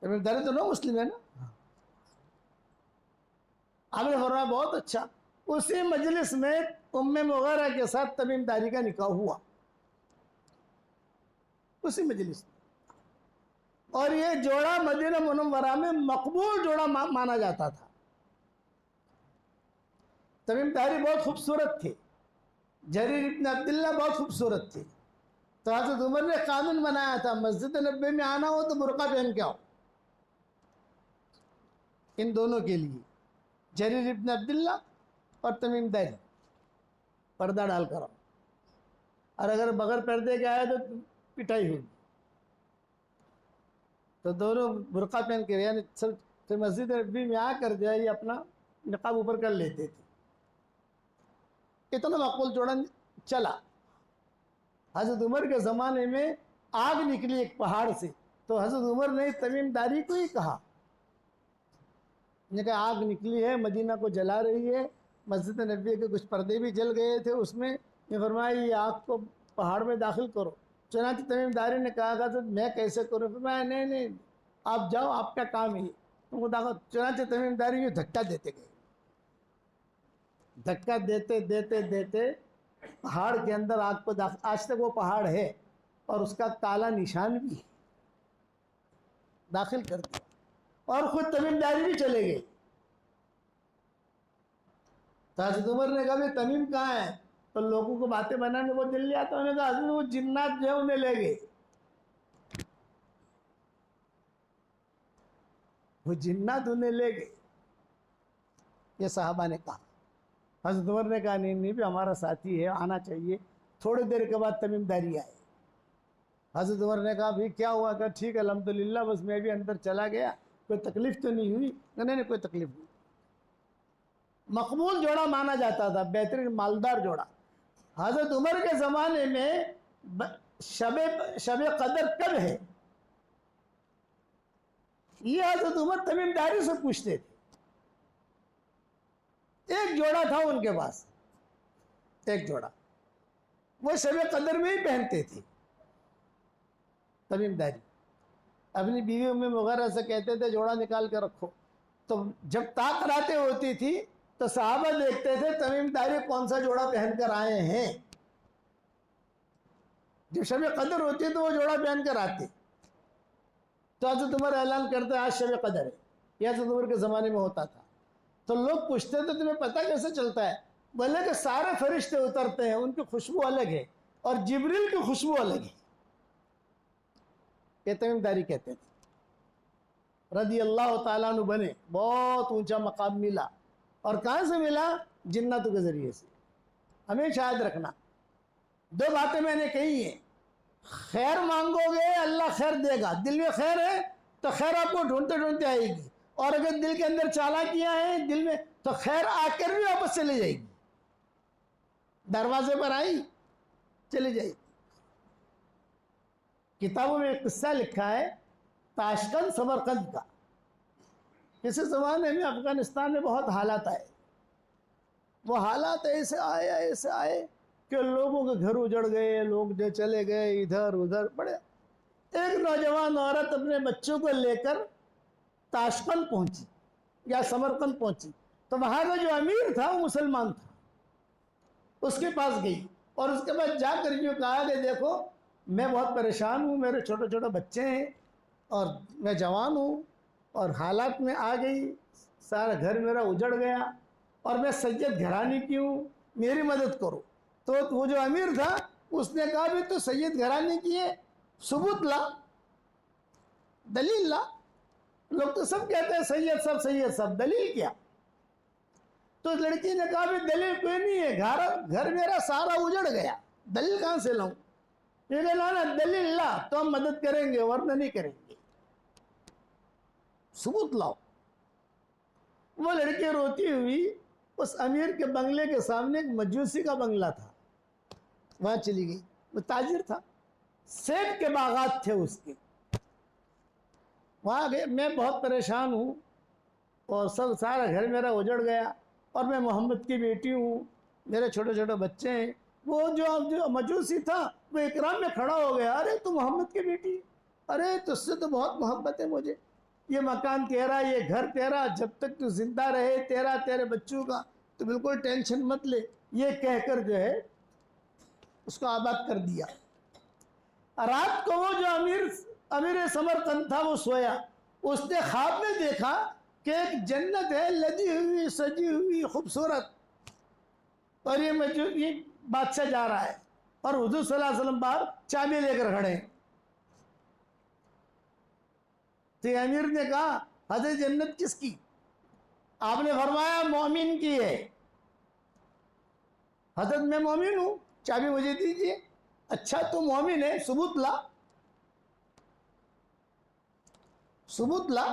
तमीमदारी तो नो मुस्लिम है ना। आपने फरमाया बहुत अच्छा। उसी मजलिस में उम्मे वगैरह के साथ तमीमदारी का निकाह हुआ, उसी मजलिस में। और ये जोड़ा मदीना मुनव्वरा में मकबूल जोड़ा माना जाता था। तमीमदारी बहुत खूबसूरत थे, जरीर इब्न अब्दुल्ला बहुत खूबसूरत थे। तो हज़रत उमर ने कानून बनाया था, मस्जिद नबी में आना हो तो बुर्का पहन के आओ, इन दोनों के लिए, जरीर इब्न अब्दुल्ला और तमीमदारी, पर्दा डाल कर आओ। और अगर बगैर पर्दे के आए तो पिटाई होगी। तो दोनों बुर्का पहन के, यानी सब फिर मस्जिद नबी में आकर जो है ये अपना निकाब ऊपर कर लेते थे। इतना मकबूल जोड़ा चला। हज़रत उमर के ज़माने में आग निकली एक पहाड़ से, तो हज़रत उमर ने तमीमदारी को ही कहा, ने कहा आग निकली है, मदीना को जला रही है, मस्जिद नबी के कुछ पर्दे भी जल गए थे उसमें, ये फरमाया ये आग को पहाड़ में दाखिल करो। चुनांचे तमीमदारी ने कहा तो मैं कैसे करूँ? फरमाया नहीं नहीं आप जाओ, आपका काम ही तुमको दाखिल। चुनांचे तमीमदारी ये धक्का देते गए, धक्का देते देते देते पहाड़ के अंदर आग को दाखिल। आज तक वो पहाड़ है और उसका काला निशान भी है, दाखिल कर दिया। और खुद तमीमदारी भी चले गए। तो हज़रत उमर ने कहा भाई तमीम कहाँ है? तो लोगों को बातें बनाने वो दिल्ली आता, उन्होंने कहा हज़रत वो जिन्नात जो है उन्हें ले गए, वो जिन्नात उन्हें ले गए, ये साहबा ने कहा। हज़रत उमर ने कहा नहीं नहीं भी हमारा साथी है, आना चाहिए। थोड़ी देर के बाद तमीमदारी आए। हज़रत उमर ने कहा भाई क्या हुआ? था ठीक है अल्हम्दुलिल्लाह, बस मैं भी अंदर चला गया, कोई तकलीफ़ तो नहीं हुई? नहीं कोई तकलीफ़ नहीं। मकबूल जोड़ा माना जाता था, बेहतरीन मालदार जोड़ा। हज़रत उमर के ज़माने में शब कदर कब है, ये हज़रत उमर तमीमदारी से पूछते थे। एक जोड़ा था उनके पास, एक जोड़ा, वो शब कदर में ही पहनते थे तमीमदारी। अपनी बीवी उम्मे वगैरह से कहते थे जोड़ा निकाल कर रखो। तो जब ताक रातें होती थी तो साहबा देखते थे तमीमदारी कौन सा जोड़ा पहनकर आए हैं। जब शब कदर होती है तो वो जोड़ा पहनकर आते। तो हज़रत उमर ऐलान करते आज शब कदर है, यह हज़रत उमर के ज़माने में होता था। तो लोग पूछते थे तुम्हें पता कैसे चलता है? बोले कि सारे फरिश्ते उतरते हैं, उनकी खुशबू अलग है और जिब्रील की खुशबू अलग है। ये तमीमदारी कहते थे। रज़ी अल्लाह ताला अन्हु बने, बहुत ऊंचा मकाम मिला। और कहाँ से मिला? जिन्नातों के ज़रिए से। हमेशा याद रखना, दो बातें मैंने कही हैं। खैर मांगोगे अल्लाह खैर देगा, दिल में खैर है तो खैर आपको ढूंढते ढूंढते आएगी। और अगर दिल के अंदर चालाकियां हैं दिल में, तो खैर आकर भी वापस चली जाएगी, दरवाजे पर आई चली जाएगी। किताबों में एक किस्सा लिखा है ताशकंद समरकंद का। किसी ज़माने में अफगानिस्तान में बहुत हालात आए। वो हालात ऐसे आए कि लोगों के घर उजड़ गए, लोग जो चले गए इधर उधर बड़े। एक नौजवान औरत अपने बच्चों को लेकर ताशकंद पहुंची या समरकंद पहुंची। तो वहाँ का जो अमीर था वो मुसलमान था, उसके पास गई और उसके बाद जाकर यूँ कहा कि देखो मैं बहुत परेशान हूँ, मेरे छोटे छोटे बच्चे हैं और मैं जवान हूँ और हालात में आ गई, सारा घर मेरा उजड़ गया और मैं सैयद घराने की हूँ, मेरी मदद करो। तो वो जो अमीर था उसने कहा भी तो सैयद घराने की है, सबूत ला, दलील ला। लोग तो सब कहते हैं सैयद सब, दलील क्या? तो लड़की ने कहा भी दलील कोई नहीं है, घर मेरा सारा उजड़ गया, दलील कहाँ से लाऊं? ये कहना ना दलील ला तो हम मदद करेंगे वरना नहीं करेंगे, सबूत लाओ। वो लड़की रोती हुई उस अमीर के बंगले के सामने, एक मजूसी का बंगला था, वहां चली गई। वो ताजिर था, सेब के बागात थे उसके। वहां गए, मैं बहुत परेशान हूँ और सब सारा घर मेरा उजड़ गया और मैं मोहम्मद की बेटी हूँ, मेरे छोटे छोटे बच्चे हैं वो जो मजूसी था वो इकराम में खड़ा हो गया, अरे तू मोहम्मद की बेटी, अरे तुझसे तो बहुत मोहब्बत है मुझे, ये मकान तेरा, ये घर तेरा, जब तक तू जिंदा रहे तेरा, तेरे बच्चों का, तो बिल्कुल टेंशन मत ले, ये कहकर जो है उसको आबाद कर दिया। रात को वो जो अमीर समरकंद था वो सोया, उसने ख्वाब में देखा कि एक जन्नत है लदी हुई सजी हुई खूबसूरत, और ये बादशाह जा रहा है और हुजूर सल्लल्लाहु अलैहि वसल्लम बाहर चाबी लेकर खड़े हैं। तो अमीर ने कहा हजरत जन्नत किसकी? आपने फरमाया मोमिन की है। हजरत मैं मोमिन हूं, चाबी मुझे दीजिए। अच्छा तो मोमिन है, सबूत ला, सबूत ला।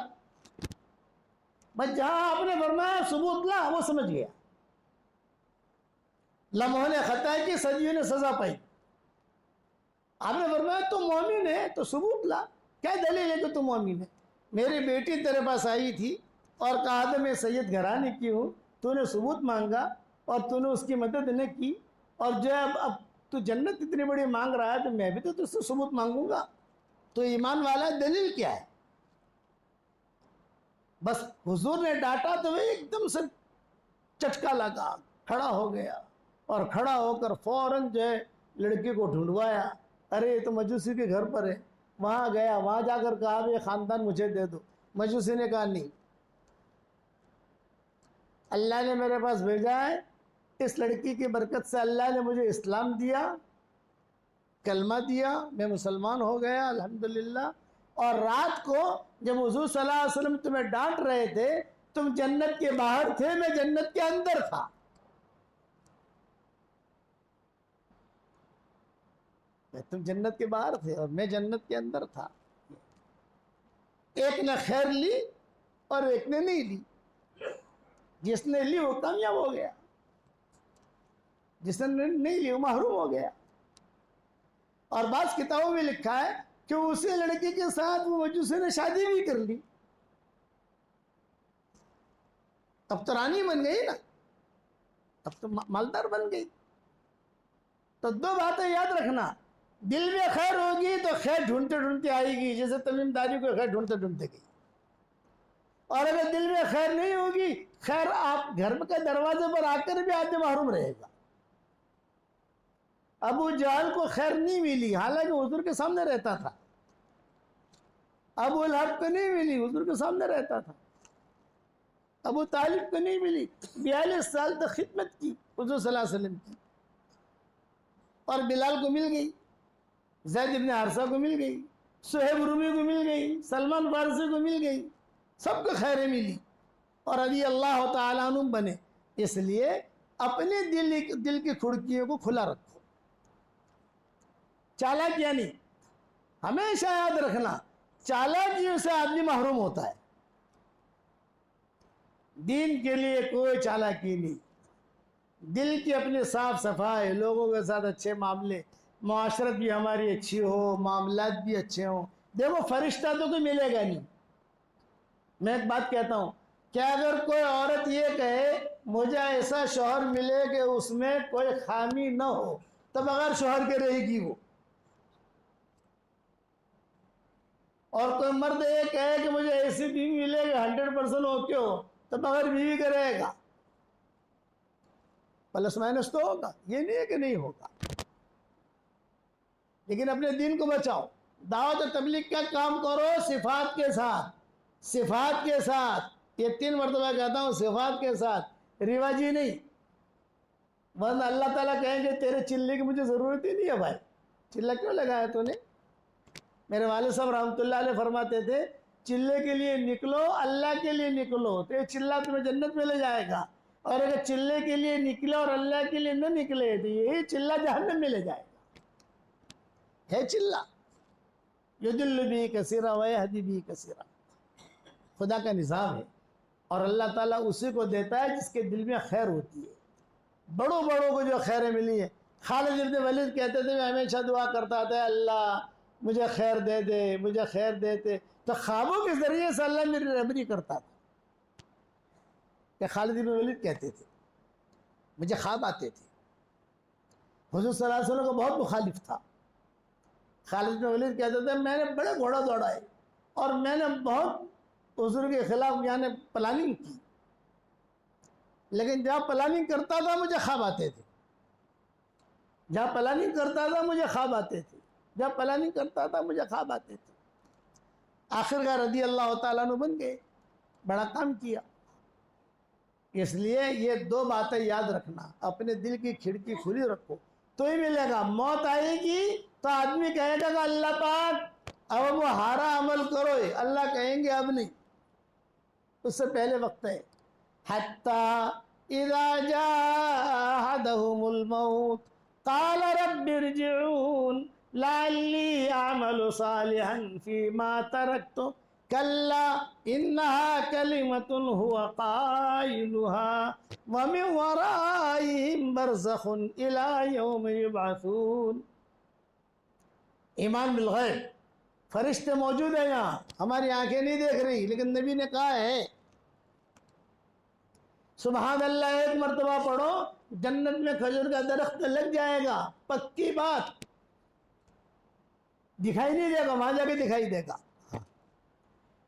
बस जहां आपने फरमाया सबूत ला, वो समझ गया, लम्हों ने खता की, सदियों ने सजा पाई। आपने फरमाया तो मोमिन है तो सबूत ला, क्या दलील है कि तू मोमिन है? मेरी बेटी तेरे पास आई थी और कहा था मैं सैयद घराने की हूँ, तूने सबूत मांगा और तूने उसकी मदद न की, और जो अब तू जन्नत इतनी बड़ी मांग रहा है तो मैं भी तो तुझसे सबूत मांगूंगा, तो ईमान वाला दलील क्या है? बस हुजूर ने डांटा तो वह एकदम से चटका लगा, खड़ा हो गया और खड़ा होकर फौरन जो है लड़के को ढूंढवाया। अरे ये तो मजूसी के घर पर है। वहां गया, वहां जाकर कहा ये खानदान मुझे दे दो। मजूसी ने कहा नहीं, अल्लाह ने मेरे पास भेजा है, इस लड़की की बरकत से अल्लाह ने मुझे इस्लाम दिया, कलमा दिया, मैं मुसलमान हो गया अल्हम्दुलिल्लाह। और रात को जब हुजूर सल्लल्लाहु अलैहि वसल्लम तुम्हें डांट रहे थे, तुम जन्नत के बाहर थे, मैं जन्नत के अंदर था। तुम जन्नत के बाहर थे और मैं जन्नत के अंदर था। एक ने खैर ली और एक ने नहीं ली। जिसने ली वो कामयाब हो गया, जिसने नहीं ली वो महरूम हो गया। और बाज़ किताबों में लिखा है कि उसी लड़की के साथ वो मजूसी ने शादी भी कर ली। अब तो रानी बन गई ना, अब तो मालदार बन गई। तो दो बातें याद रखना, दिल में खैर होगी तो खैर ढूंढते ढूंढते आएगी, जैसे तमीमदारी को खैर ढूंढते ढूंढते गई। और अगर दिल में खैर नहीं होगी, खैर आप घर के दरवाजे पर आकर भी आदमी महरूम रहेगा। अबू जहल को खैर नहीं मिली, हालांकि हुजूर के सामने रहता था। अबू लहब को नहीं मिली, हुजूर के सामने रहता था। अबू तालिब को नहीं मिली, 42 साल तक खिदमत की हुजूर सल्लल्लाहु अलैहि वसल्लम की। और बिलाल को मिल गई, ज़ैद इब्न हारिसा को मिल गई, सुहैब रूमी को मिल गई, सलमान फारसी को मिल गई, सबको खैरें मिली और अभी अल्लाह ताला अन्हु बने। इसलिए अपने दिल की खिड़कियों को खुला रखो, चालाकियां नहीं। हमेशा याद रखना, चालाकियों से आदमी महरूम होता है। दीन के लिए कोई चालाकी नहीं, दिल की अपनी साफ सफाई, लोगों के साथ अच्छे मामले, मुआशरत भी हमारी अच्छी हो, मामलात भी अच्छे हों। देखो फरिश्ता तो कोई मिलेगा नहीं। मैं एक बात कहता हूँ, क्या अगर कोई औरत ये कहे मुझे ऐसा शौहर मिले कि उसमें कोई खामी न हो, तो बगैर शौहर के रहेगी वो। और कोई मर्द ये कहे कि मुझे ऐसी बीवी मिले 100% ओके हो, तो बगैर बीवी के रहेगा। प्लस माइनस तो होगा, ये नहीं है कि नहीं होगा। लेकिन अपने दीन को बचाओ, दावत और तबलीग का काम करो सिफात के साथ, सिफात के साथ। ये 3 मरतबा कहता हूँ, सिफात के साथ, रिवाजी नहीं। वरना अल्लाह ताला कहेंगे तेरे चिल्ले की मुझे ज़रूरत ही नहीं है भाई, चिल्ला क्यों लगाया तूने? मेरे वाले साहब रहमतुल्लाह अलैह फरमाते थे, चिल्ले के लिए निकलो, अल्लाह के लिए निकलो, तो ये चिल्ला तुम्हें जन्नत में ले जाएगा। और अगर चिल्ले के लिए निकले और अल्लाह के लिए न निकले तो यही चिल्ला जहन्नम में ले जाएगा। है चिल्ला, युदिल्लु भी कसीरा व यहदी भी कसीरा, खुदा का निज़ाम है। और अल्लाह ताला उसी को देता है जिसके दिल में खैर होती है। बड़ों बड़ों को जो खैरें मिली है, खालिद इब्न वलीद कहते थे मैं हमेशा दुआ करता था अल्लाह मुझे खैर दे दे, मुझे खैर देते। तो ख्वाबों के ज़रिए से अल्लाह मेरी रहबरी करता था। कि खालिद इब्न वलीद कहते थे मुझे ख्वाब आते थे हुजूर सल्लल्लाहु अलैहि वसल्लम का बहुत मुखालिफ था। खालिद बिन वलीद कहते थे मैंने बड़े घोड़ा दौड़ाए और मैंने बहुत हुजूर के खिलाफ यानी प्लानिंग की, लेकिन जहाँ प्लानिंग करता था मुझे ख्वाब आते थे, जहाँ प्लानिंग करता था मुझे ख्वाब आते थे, जहाँ प्लानिंग करता था मुझे ख्वाब आते थे। आखिरकार रज़ी अल्लाह ताला अन्हु बन गए, बड़ा काम किया। इसलिए ये दो बातें याद रखना, अपने दिल की खिड़की खुली रखो तो ही मिलेगा। मौत आएगी तो आदमी कहेगा कि अल्लाह पाक अब वो हारा अमल करो, अल्लाह कहेंगे अब नहीं, उससे पहले वक्त है। हत्ता इज़ा जाअहदहुमुल मौत क़ाल रब्बिरजिऊन लअल्ली अअमलु सालिहन फ़ीमा तरक्तु कल्ला इन्नहा कलिमतुन हुवा क़ाइलुहा व मिन वराइहिम बरज़खुन इला यौमि युबअसून। ईमान बिल गैब, फरिश्ते मौजूद हैं यहाँ, हमारी आंखें नहीं देख रही, लेकिन नबी ने कहा है सुबहान अल्लाह एक मरतबा पढ़ो, जन्नत में खजूर का दरख्त लग जाएगा, पक्की बात। दिखाई नहीं देगा, वहां जाके दिखाई देगा।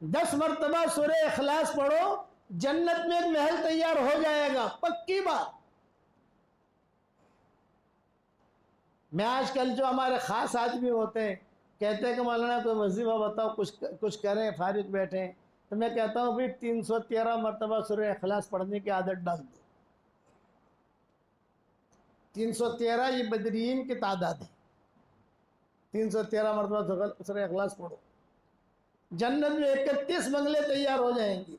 10 मरतबा सूरह इखलास पढ़ो, जन्नत में एक महल तैयार हो जाएगा, पक्की बात। मैं आजकल जो हमारे खास आदमी होते हैं कहते हैं कि मौलाना कोई वजीफा बताओ, कुछ करें, फारिग बैठे, तो मैं कहता हूँ भाई 313 मरतबा सूरह इखलास पढ़ने की आदत डाल दो। 313 ये बदरीन की तादाद है। 313 मरतबा सूरह इखलास पढ़ो, जन्नत में 31 बंगले तैयार हो जाएंगे।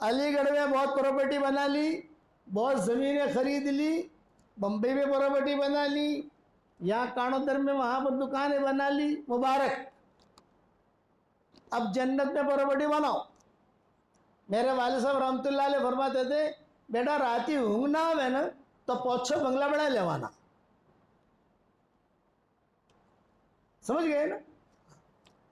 अलीगढ़ में बहुत प्रॉपर्टी बना ली, बहुत ज़मीनें खरीद ली, बम्बई में प्रॉपर्टी बना ली, यहाँ कानोदर में वहाँ पर दुकानें बना ली, मुबारक। अब जन्नत में प्रॉपर्टी बनाओ। मेरे वाले साहब रहमतुल्लाह अलैह फरमाते थे बेटा राती ऊँघना है ना तो 5-6 बंगला बना लेवाना। समझ गए ना?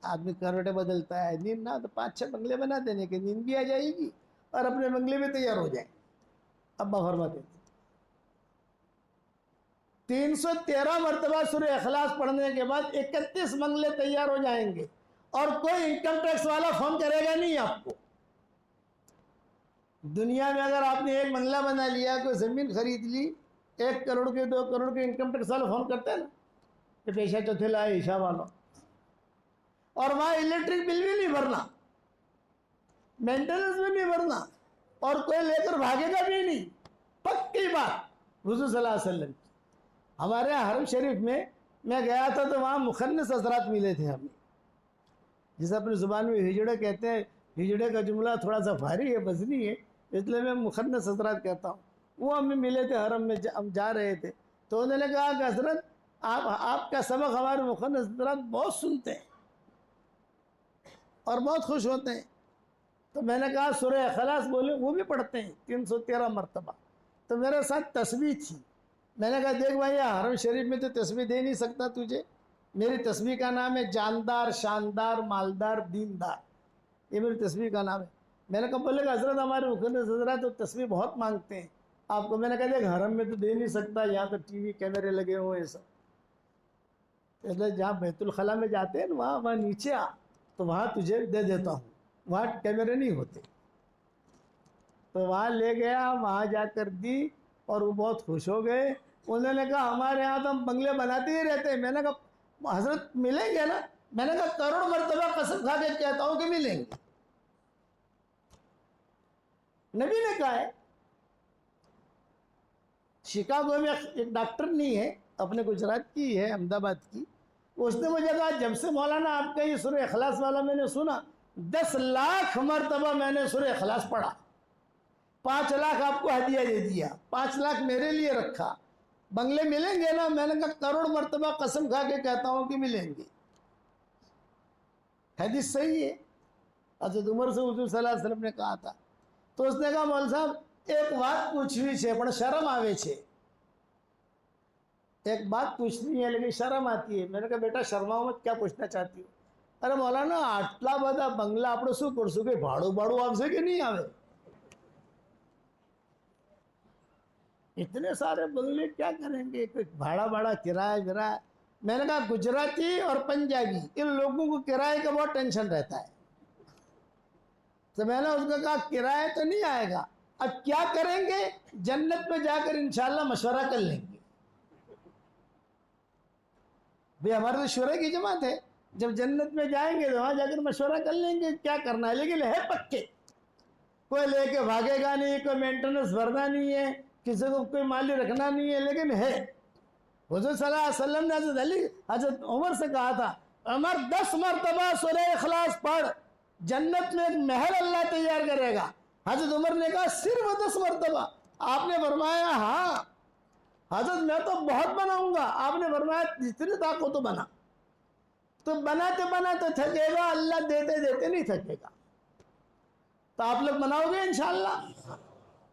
आदमी करवटें बदलता है, नींद ना तो 5-6 बंगले बना देने के, नींद भी आ जाएगी और अपने बंगले भी तैयार हो जाएंगे। अब्बा फरमाते थे 313 मरतबा सूरह इखलास पढ़ने के बाद 31 बंगले तैयार हो जाएंगे और कोई इनकम टैक्स वाला फोन करेगा नहीं आपको। दुनिया में अगर आपने एक बंगला बना लिया, कोई जमीन खरीद ली, 1 करोड़ के 2 करोड़ के, इनकम टैक्स वाला फोन करते हैं ना कि पैसा चौथे लाए ईशा वाला, और वहां इलेक्ट्रिक बिल भी नहीं भरना, मेंटेनेंस भी नहीं भरना, और कोई लेकर भागेगा भी नहीं, पक्की बात। हुजूर सल्लल्लाहु अलैहि वसल्लम हमारे हरम शरीफ में मैं गया था तो वहाँ मुखन्नस हज़रात मिले थे हमें, जिसे अपनी ज़ुबान में हिजड़े कहते हैं। हिजड़े का जुमला थोड़ा सा भारी है, वज़नी है, इसलिए मैं मुखन्नस हज़रात कहता हूँ। वो हमें मिले थे हरम में, हम जा रहे थे, तो उन्होंने कहा कि हज़रत आपका सबक हमारे मुखन्नस हज़रात बहुत सुनते हैं और बहुत खुश होते हैं। तो मैंने कहा सूरह इखलास बोले, वो भी पढ़ते हैं 313 मरतबा। तो मेरे साथ तस्बीह थी, मैंने कहा देख भाई हरम शरीफ में तो तस्बीह दे नहीं सकता तुझे, मेरी तस्बीह का नाम है जानदार, शानदार, मालदार, दीनदार, ये मेरी तस्बीह का नाम है। मैंने कहा बोले हज़रत हमारे मुखन्नस हज़रात तो तस्बीह बहुत मांगते हैं आपको। मैंने कहा देख हरम में तो दे नहीं सकता, यहाँ तो टीवी कैमरे लगे हुए हैं सब, इसलिए जहाँ बैतुल खला में जाते हैं ना वहाँ नीचे आ, तो वहाँ तुझे दे देता हूँ, वहाँ कैमरे नहीं होते। तो वहाँ ले गया, वहाँ जाकर दी और वो बहुत खुश हो गए। उन्होंने कहा हमारे यहाँ तो हम बंगले बनाते ही रहते हैं। मैंने कहा हजरत मिलेंगे ना? मैंने कहा करोड़ मरतबा कसम खा के कहता हूँ कि मिलेंगे। नबी ने कहा है। शिकागो में एक डॉक्टर नहीं है, अपने गुजरात की है, अहमदाबाद की, उसने मुझे कहा जब से मौलाना आपका ये सूरह इखलास वाला मैंने सुना, 10 लाख मरतबा मैंने सूरह इखलास पढ़ा, 5 लाख आपको हदिया दे दिया, 5 लाख मेरे लिए रखा। बंगले मिलेंगे ना? मैंने कहा करोड़ मरतबा कसम खा के कहता हूं कि मिलेंगे। हदीस सही है, हज़रत उमर से हुजूर सल्लल्लाहु अलैहि वसल्लम ने कहा था। तो उसने कहा मौलवी साहब एक बात पूछवी છે પણ शर्म आवे છે, एक बात पूछनी है लेकिन शर्म आती है। मैंने कहा बेटा शर्माओ मत, क्या पूछना चाहती हो? अरे मौलाना आटला बधा बंगला આપણે શું કરશું, કે ભાડું આવશે કે નહીં આવે? इतने सारे बंगले क्या करेंगे, कोई भाड़ा भाड़ा किराया विराया। मैंने कहा गुजराती और पंजाबी इन लोगों को किराए का बहुत टेंशन रहता है। तो मैंने उसको कहा किराया तो नहीं आएगा, अब क्या करेंगे, जन्नत में जाकर इंशाल्लाह मशवरा कर लेंगे। भाई हमारे तो शुरा की जमात है, जब जन्नत में जाएंगे तो वहां जाकर मशवरा कर लेंगे क्या करना है। लेकिन है पक्के, कोई लेके भागेगा नहीं, कोई मेंटेनेंस भरना नहीं है, किसी को कोई माली रखना नहीं है, लेकिन है। हुज़ूर सल्लल्लाहु अलैहि वसल्लम ने हज़रत उमर से कहा था, उमर 10 मरतबा सूरह इखलास पढ़, जन्नत में एक महल अल्लाह तैयार करेगा। हज़रत उमर ने कहा सिर्फ 10 मरतबा? आपने फरमाया हाँ हज़रत मैं तो बहुत बनाऊंगा। आपने फरमाया जितनी ताकत तो बना। तो बनाते बनाते थकेगा, अल्लाह देते देते नहीं थकेगा। तो आप लोग बनाओगे इंशाल्लाह।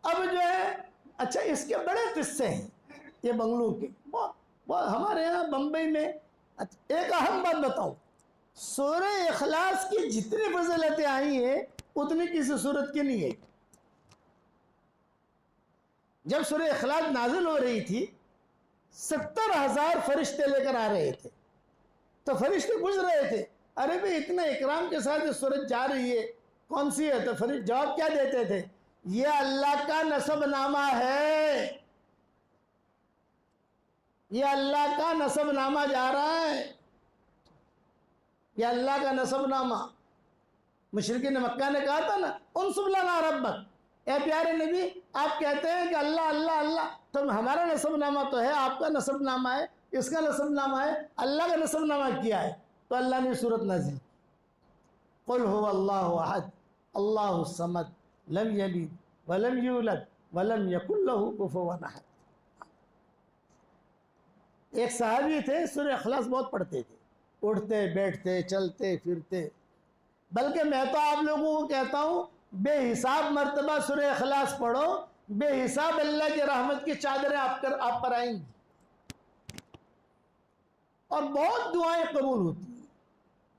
अब जो है, अच्छा इसके बड़े किस्से हैं ये बंगलों के, बहुत हमारे यहाँ बम्बई में। एक अहम बात बताऊं, सूरह इखलास की जितनी फजीलतें आई हैं उतनी किसी सूरत की नहीं है। जब सूरह इखलास नाजिल हो रही थी 70,000 फरिश्ते लेकर आ रहे थे। तो फरिश्ते पूछ रहे थे, अरे भाई इतना इकराम के साथ ये सूरत जा रही है, कौन सी है? तो फरिश्ते जवाब क्या देते थे, ये अल्लाह का नसबनामा है, ये अल्लाह का नसबनामा जा रहा है, ये अल्लाह का नसबनामा। मुशरिकीन मक्का ने कहा था ना, उनसुब लना रब्बक, ए प्यारे नबी आप कहते हैं कि अल्लाह अल्लाह अल्लाह, तो हमारा नसबनामा तो है, आपका नसबनामा है, इसका नसबनामा है, अल्लाह का नसबनामा किया है। तो अल्लाह ने सूरत नाज़िल, कुल हुवल्लाहु अहद अल्लाहु समद लम यलिद वलम यूलद वलम यकुल लहू कुफुवन अहद। एक सहाबी थे, सूरह इखलास बहुत पढ़ते थे, उठते बैठते चलते फिरते। बल्कि मैं तो आप लोगों को कहता हूं बेहिसाब मर्तबा सूरह इखलास पढ़ो, बेहिसाब अल्लाह की रहमत की चादरें आप पर आएंगी और बहुत दुआएं कबूल होती हैं।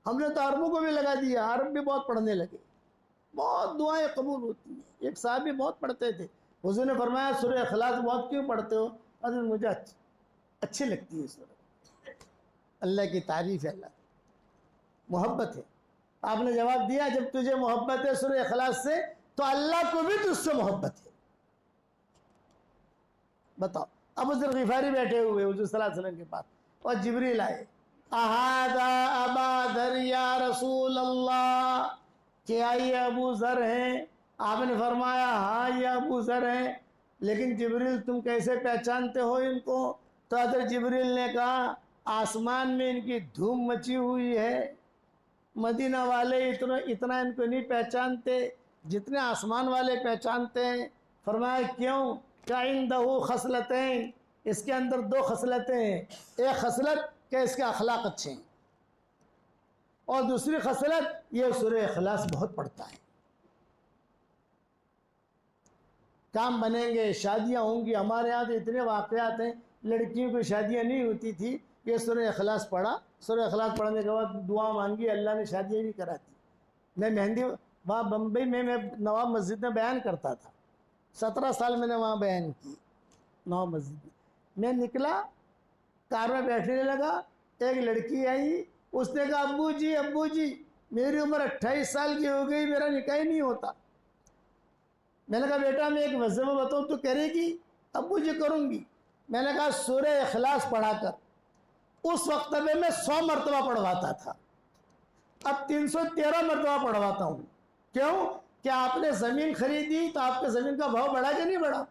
हमने तो अरबों को भी लगा दिया, अरब भी बहुत पढ़ने लगे, बहुत दुआएं कबूल होती हैं। एक साहब भी बहुत पढ़ते थे, हुज़ूर ने फरमाया सूरह इखलास बहुत क्यों पढ़ते हो? अरे मुझे अच्छी लगती है सूरह, अल्लाह की तारीफ है, अल्लाह मोहब्बत है। आपने जवाब दिया जब तुझे मोहब्बत है सूरह इखलास से तो अल्लाह को भी तुझसे मोहब्बत है। बताओ, अबू ज़र ग़िफ़ारी बैठे हुए हुज़ूर सल्लल्लाहु अलैहि वसल्लम के पास और जिब्रील आए, अहादा अबा ज़र या रसूल अल्लाह, क्या ये अबू ज़र हैं? आपने फरमाया हाँ ये अबू ज़र हैं, लेकिन जिब्रील तुम कैसे पहचानते हो इनको? तो हज़रत जिब्रील ने कहा आसमान में इनकी धूम मची हुई है, मदीना वाले इतना इनको नहीं पहचानते जितने आसमान वाले पहचानते हैं। फरमाया क्यों? क्या इंदहु खसलतें, इसके अंदर 2 खसलतें हैं, एक खसलत कि इसके अखलाक अच्छे हैं और दूसरी खसलत ये सूरह इखलास बहुत पढ़ता है। काम बनेंगे, शादियां होंगी। हमारे यहाँ तो इतने वाक़यात हैं, लड़कियों की शादियां नहीं होती थी, ये सूरह इखलास पढ़ा, सूरह इखलास पढ़ने के बाद दुआ मांगी, अल्लाह ने शादियाँ भी करा दी। मैं मेहंदी वहाँ बम्बई में मैं नवाब मस्जिद में बयान करता था, 17 साल मैंने वहाँ बयान की नवाब मस्जिद में। मैं निकला, कार में बैठने लगा, एक लड़की आई, उसने कहा अब्बू जी मेरी उम्र 28 साल की हो गई, मेरा निकाह ही नहीं होता। मैंने कहा बेटा मैं एक वज़ीफ़ा बताऊँ तो करेगी? अब्बू जी करूँगी। मैंने कहा सूरह इखलास पढ़ा कर। उस वक्त में मैं 100 मरतबा पढ़वाता था, अब 313 मरतबा पढ़वाता हूँ। क्यों? क्या आपने ज़मीन खरीदी तो आपके ज़मीन का भाव बढ़ा कि नहीं बढ़ा?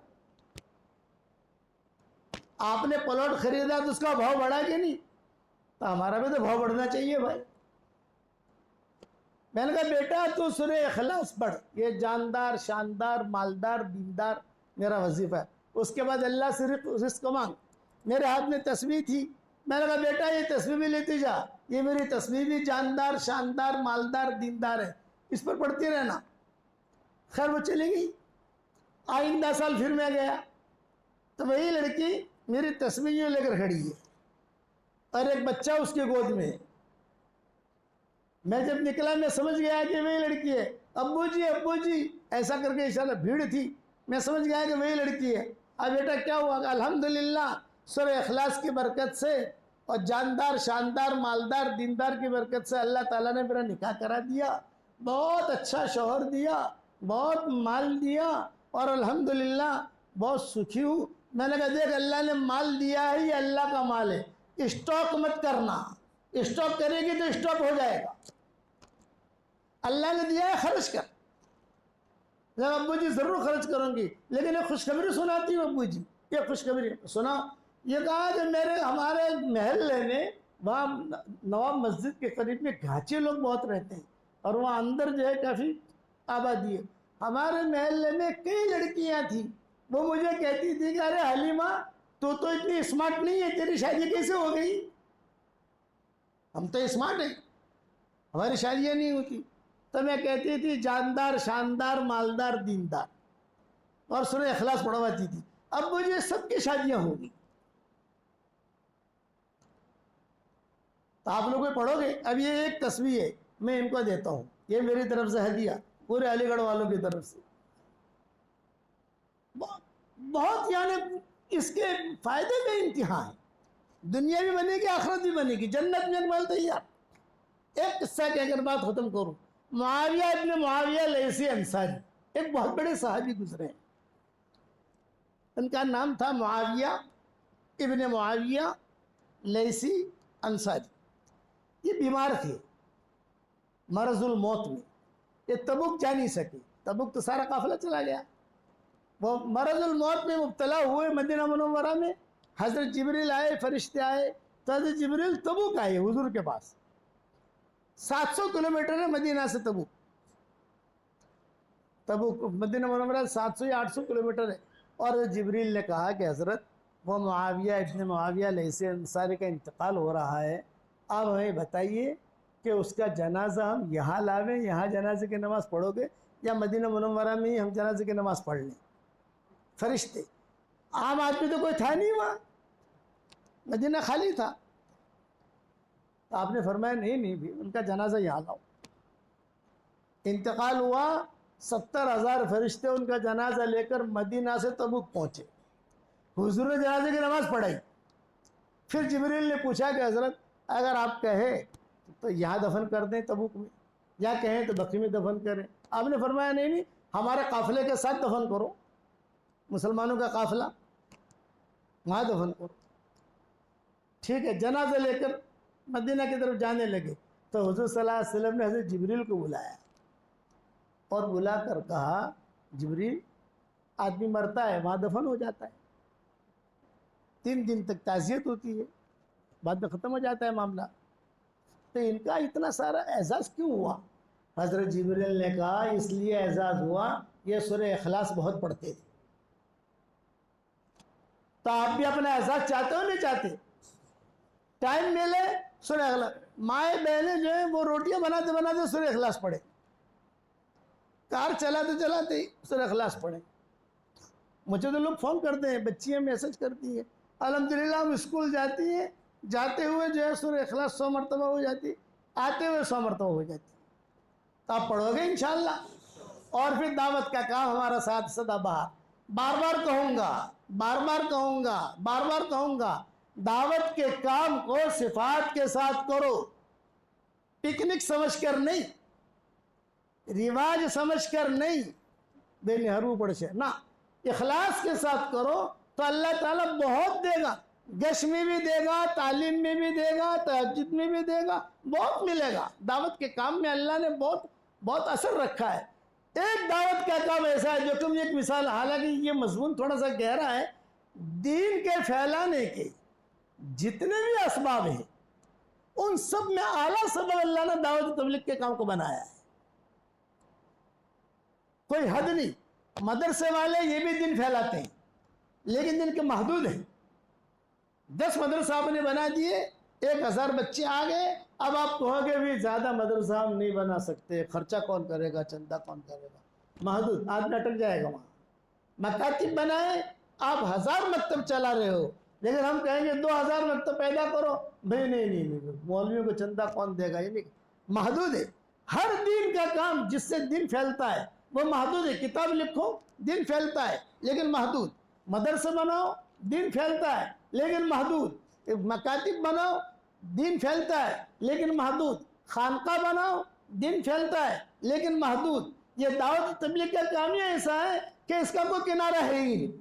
आपने प्लॉट खरीदा तो उसका भाव बढ़ा कि नहीं? तो हमारा भी तो भाव बढ़ना चाहिए भाई। मैंने कहा बेटा तू सूरह इखलास पढ़, ये जानदार शानदार मालदार दीनदार मेरा वजीफा है। उसके बाद अल्लाह से रिज़्क़ मांग। मेरे हाथ में तस्बीह थी, मैंने कहा बेटा ये तस्बीह भी लेती जा, ये मेरी तस्बीह भी जानदार शानदार मालदार दीनदार है, इस पर पढ़ती रहना। खैर वो चली गई। आइंदा साल फिर मैं गया तो वही लड़की मेरी तस्बीह लेकर खड़ी है और एक बच्चा उसके गोद में है। मैं जब निकला मैं समझ गया कि वही लड़की है। अब्बू जी ऐसा करके इशारा, भीड़ थी, मैं समझ गया कि वही लड़की है। अब बेटा क्या हुआ? अल्हम्दुलिल्लाह सूरह इखलास की बरकत से और जानदार शानदार मालदार दीनदार की बरकत से अल्लाह ताला ने मेरा निकाह करा दिया, बहुत अच्छा शौहर दिया, बहुत माल दिया और अल्हम्दुलिल्लाह बहुत सुखी हूँ। मैंने कहा देख, अल्लाह ने माल दिया है, ये अल्लाह का माल है, स्टॉक मत करना, स्टॉक करेगी तो स्टॉप हो जाएगा। अल्लाह ने दिया है, खर्च कर। जब अब्बू जी ज़रूर खर्च करूँगी, लेकिन ये खुशखबरी सुनाती हूँ अब्बू जी, ये खुशखबरी सुना। ये कहा कि हमारे महल्ले में वहाँ नवाब मस्जिद के करीब में घाचे लोग बहुत रहते हैं और वहाँ अंदर जो है काफ़ी आबादी है। हमारे महल्ले में कई लड़कियाँ थी, वो मुझे कहती थी कि अरे हलीमा तू तो इतनी स्मार्ट नहीं है, तेरी शादी कैसे हो गई? हम तो स्मार्ट हैं, हमारी शादियाँ नहीं होती। तो मैं कहती थी जानदार शानदार मालदार दीनदार, और सूरह इखलास पढ़वाती थी। अब मुझे सबकी शादियाँ होगी। तो आप लोग भी पढ़ोगे। अब ये एक तस्वीर है, मैं इनको देता हूँ, ये मेरी तरफ से हदिया पूरे अलीगढ़ वालों की तरफ से। बहुत यानी इसके फायदे में इंतहा है, दुनिया भी बनेगी आखिरत भी बनेगी, जन्नत में माल तैयार। एक किस्सा कहकर बात खत्म करूं। मुआविया इब्न मुआविया लैसी अंसारी एक बहुत बड़े सहाबी गुजरे हैं, उनका नाम था मुआविया इब्न मुआविया लैसी अंसारी। ये बीमार थे मरजुल मौत में, ये तबुक जा नहीं सके, तबुक तो सारा काफिला चला गया। वो मरजुल मौत में मुब्तला हुए मदीना मुनव्वरा में। हज़रत जिब्रील आए, फरिश्ते आए, तो हज़रत जिब्रील तबुक आए हुजूर के पास। 700 किलोमीटर है मदीना से तबुक। तबुक मदीना मुनव्वरा 700 या 800 किलोमीटर है। और जिब्रील ने कहा कि हज़रत वो मुआविया इब्न मुआविया लैसी अंसारी का इंतकाल हो रहा है, आप हमें बताइए कि उसका जनाजा हम यहाँ लावें, यहाँ जनाजे की नमाज़ पढ़ोगे, या मदीना मुनव्वरा में ही हम जनाजे की नमाज़ पढ़ लें? फरिश्ते, आम आदमी तो कोई था नहीं वहाँ, मदीना खाली था। तो आपने फरमाया नहीं भी उनका जनाजा यहाँ लाओ। इंतकाल हुआ, 70,000 फरिश्ते उनका जनाजा लेकर मदीना से तबुक पहुँचे। हुजूर ने जनाजे की नमाज़ पढ़ाई। फिर जिब्रील ने पूछा कि हज़रत अगर आप कहें तो यहाँ दफन कर दें तबुक में, या कहें तो बकरी में दफन करें। आपने फरमाया नहीं, हमारे काफ़िले के साथ दफन करो, मुसलमानों का काफ़िला, वहाँ दफन करो। ठीक है, जनाजा लेकर मदीना की तरफ जाने लगे तो हुजूर सल्लल्लाहु अलैहि वसल्लम ने हज़रत जिब्रील को बुलाया और बुलाकर कहा, जिब्रील आदमी मरता है वहाँ दफन हो जाता है, 3 दिन तक ताज़ियत होती है, बाद में ख़त्म हो जाता है मामला, तो इनका इतना सारा एजाज़ क्यों हुआ? हज़रत जिब्रील ने कहा इसलिए एजाज़ हुआ, ये सूरह इखलास बहुत पढ़ते थे। तो आप भी अपना एजाज़ चाहते हो नहीं चाहते? टाइम मिले सूरह इखलास। माएँ बहनें जो है वो रोटियां बनाते बनाते सूरह इखलास पढ़े, कार चलाते चलाते सूरह इखलास पढ़े। मुझे तो लोग फ़ोन करते हैं, बच्चियाँ मैसेज करती हैं, अल्हम्दुलिल्लाह हम स्कूल जाती हैं, जाते हुए जो है सूरह इखलास 100 मरतबा हो जाती, आते हुए 100 मरतबा हो जाती। तो आप पढ़ोगे इंशाअल्लाह। और फिर दावत का काम हमारा साथ सदाबहार, बार बार कहूँगा, बार बार कहूँगा, बार बार कहूँगा, दावत के काम को सिफात के साथ करो, पिकनिक समझकर नहीं, रिवाज समझकर नहीं, बेनिहरू पड़ से ना, इखलास के साथ करो तो अल्लाह ताला बहुत देगा, गश में भी देगा, तालीम में भी देगा, तहज्जुद में भी देगा, बहुत मिलेगा। दावत के काम में अल्लाह ने बहुत बहुत असर रखा है। एक दावत का काम ऐसा है, जो तुम एक मिसाल, हालांकि ये मजमून थोड़ा सा गहरा है, दीन के फैलाने के जितने भी असबाब हैं उन सब में आला सबब अल्लाह ने दावत तबलीग के काम को बनाया है, कोई हद नहीं। मदरसे वाले ये भी दिन फैलाते हैं, लेकिन दिन के महदूद हैं। 10 मदरसा आपने बना दिए, 1000 बच्चे आ गए, अब आप कहोगे भी ज़्यादा मदरसा हम नहीं बना सकते, खर्चा कौन करेगा, चंदा कौन करेगा, महदूद, आदमी अटक जाएगा वहाँ। मकातिब बनाए, आप 1000 मकतब चला रहे हो, लेकिन हम कहेंगे 2000 मकतब पैदा करो, भाई नहीं, मौलवियों को चंदा कौन देगा, ये नहीं, महदूद है। हर दिन का काम जिससे दिन फैलता है वो महदूद है। किताब लिखो, दिन फैलता है, लेकिन महदूद। मदरसे बनाओ, दीन फैलता है लेकिन महदूद। मकातिब बनाओ, दीन फैलता है लेकिन महदूद। खानका बनाओ, दीन फैलता है लेकिन महदूद। ये दावत तबलीग का काम ही ऐसा है कि इसका कोई किनारा है ही नहीं।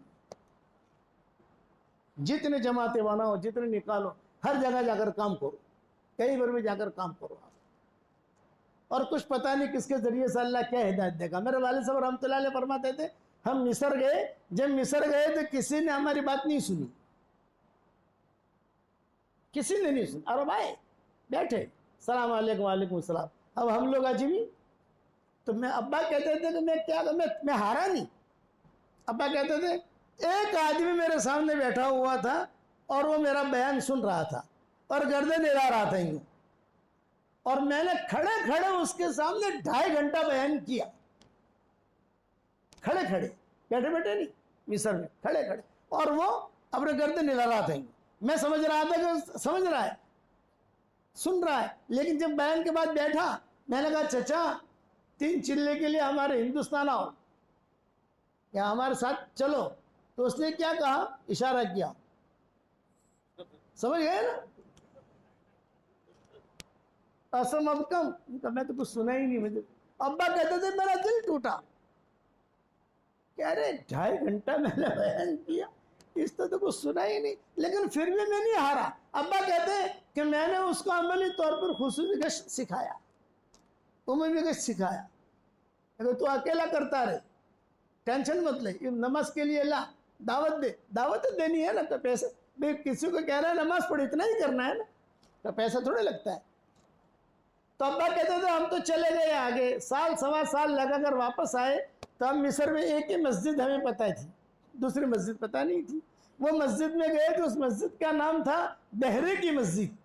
जितने जमातें बनाओ, जितने निकालो, हर जगह जाकर काम करो, कई बार भी जाकर काम करो आप। और कुछ पता नहीं किसके जरिए से अल्लाह क्या हिदायत देगा। मेरे वालिद साहब रहमतुल्लाह अलैह फरमाते थे, हम मिस्र गए, जब मिस्र गए तो किसी ने हमारी बात नहीं सुनी, किसी ने नहीं सुनी। अरे भाई बैठे, सलाम वालेकुम, वालेकुम सलाम। अब हम लोग अजीबी, तो मैं अब्बा कहते थे कि मैं क्या, मैं हारा नहीं। अब्बा कहते थे, एक आदमी मेरे सामने बैठा हुआ था और वो मेरा बयान सुन रहा था और गर्दन हिला रहा था यूं, और मैंने खड़े खड़े उसके सामने 2.5 घंटा बयान किया, खड़े खड़े, बैठे बैठे नहीं, मिस्र में खड़े खड़े, और वो अपने गर्दन हिला रहा था यूं। मैं समझ रहा था कि समझ रहा है, सुन रहा है। लेकिन जब बयान के बाद बैठा, मैंने कहा चचा 3 चिल्ले के लिए हमारे हिंदुस्तान आओ या हमारे साथ चलो। तो उसने क्या कहा, इशारा किया, समझ गए ना, असम अब कम। मैं तो कुछ सुना ही नहीं मुझे। अब्बा कहते थे मेरा दिल टूटा, कह रहे 2.5 घंटा मैंने बयान किया, इस तो कुछ सुना ही नहीं, लेकिन फिर भी मैं नहीं हारा। अब्बा कहते कि मैंने उसको अमली तौर पर खुसूसी गश्त सिखाया, उमूमी गश्त सिखाया। अगर तू अकेला करता रहे, टेंशन मत ले, नमाज के लिए ला, दावत दे, दावत देनी है ना, तो पैसे भाई किसी को कह रहा है नमाज पढ़, इतना ही करना है ना, तो पैसा थोड़े लगता है। तो अब्बा कहते थे हम तो चले गए आगे, साल सवा साल लगाकर वापस आए, तो हम मिस्र में एक ही मस्जिद हमें पता थी, दूसरी मस्जिद पता नहीं थी। वो मस्जिद में गए तो उस मस्जिद का नाम था बहरे की मस्जिद,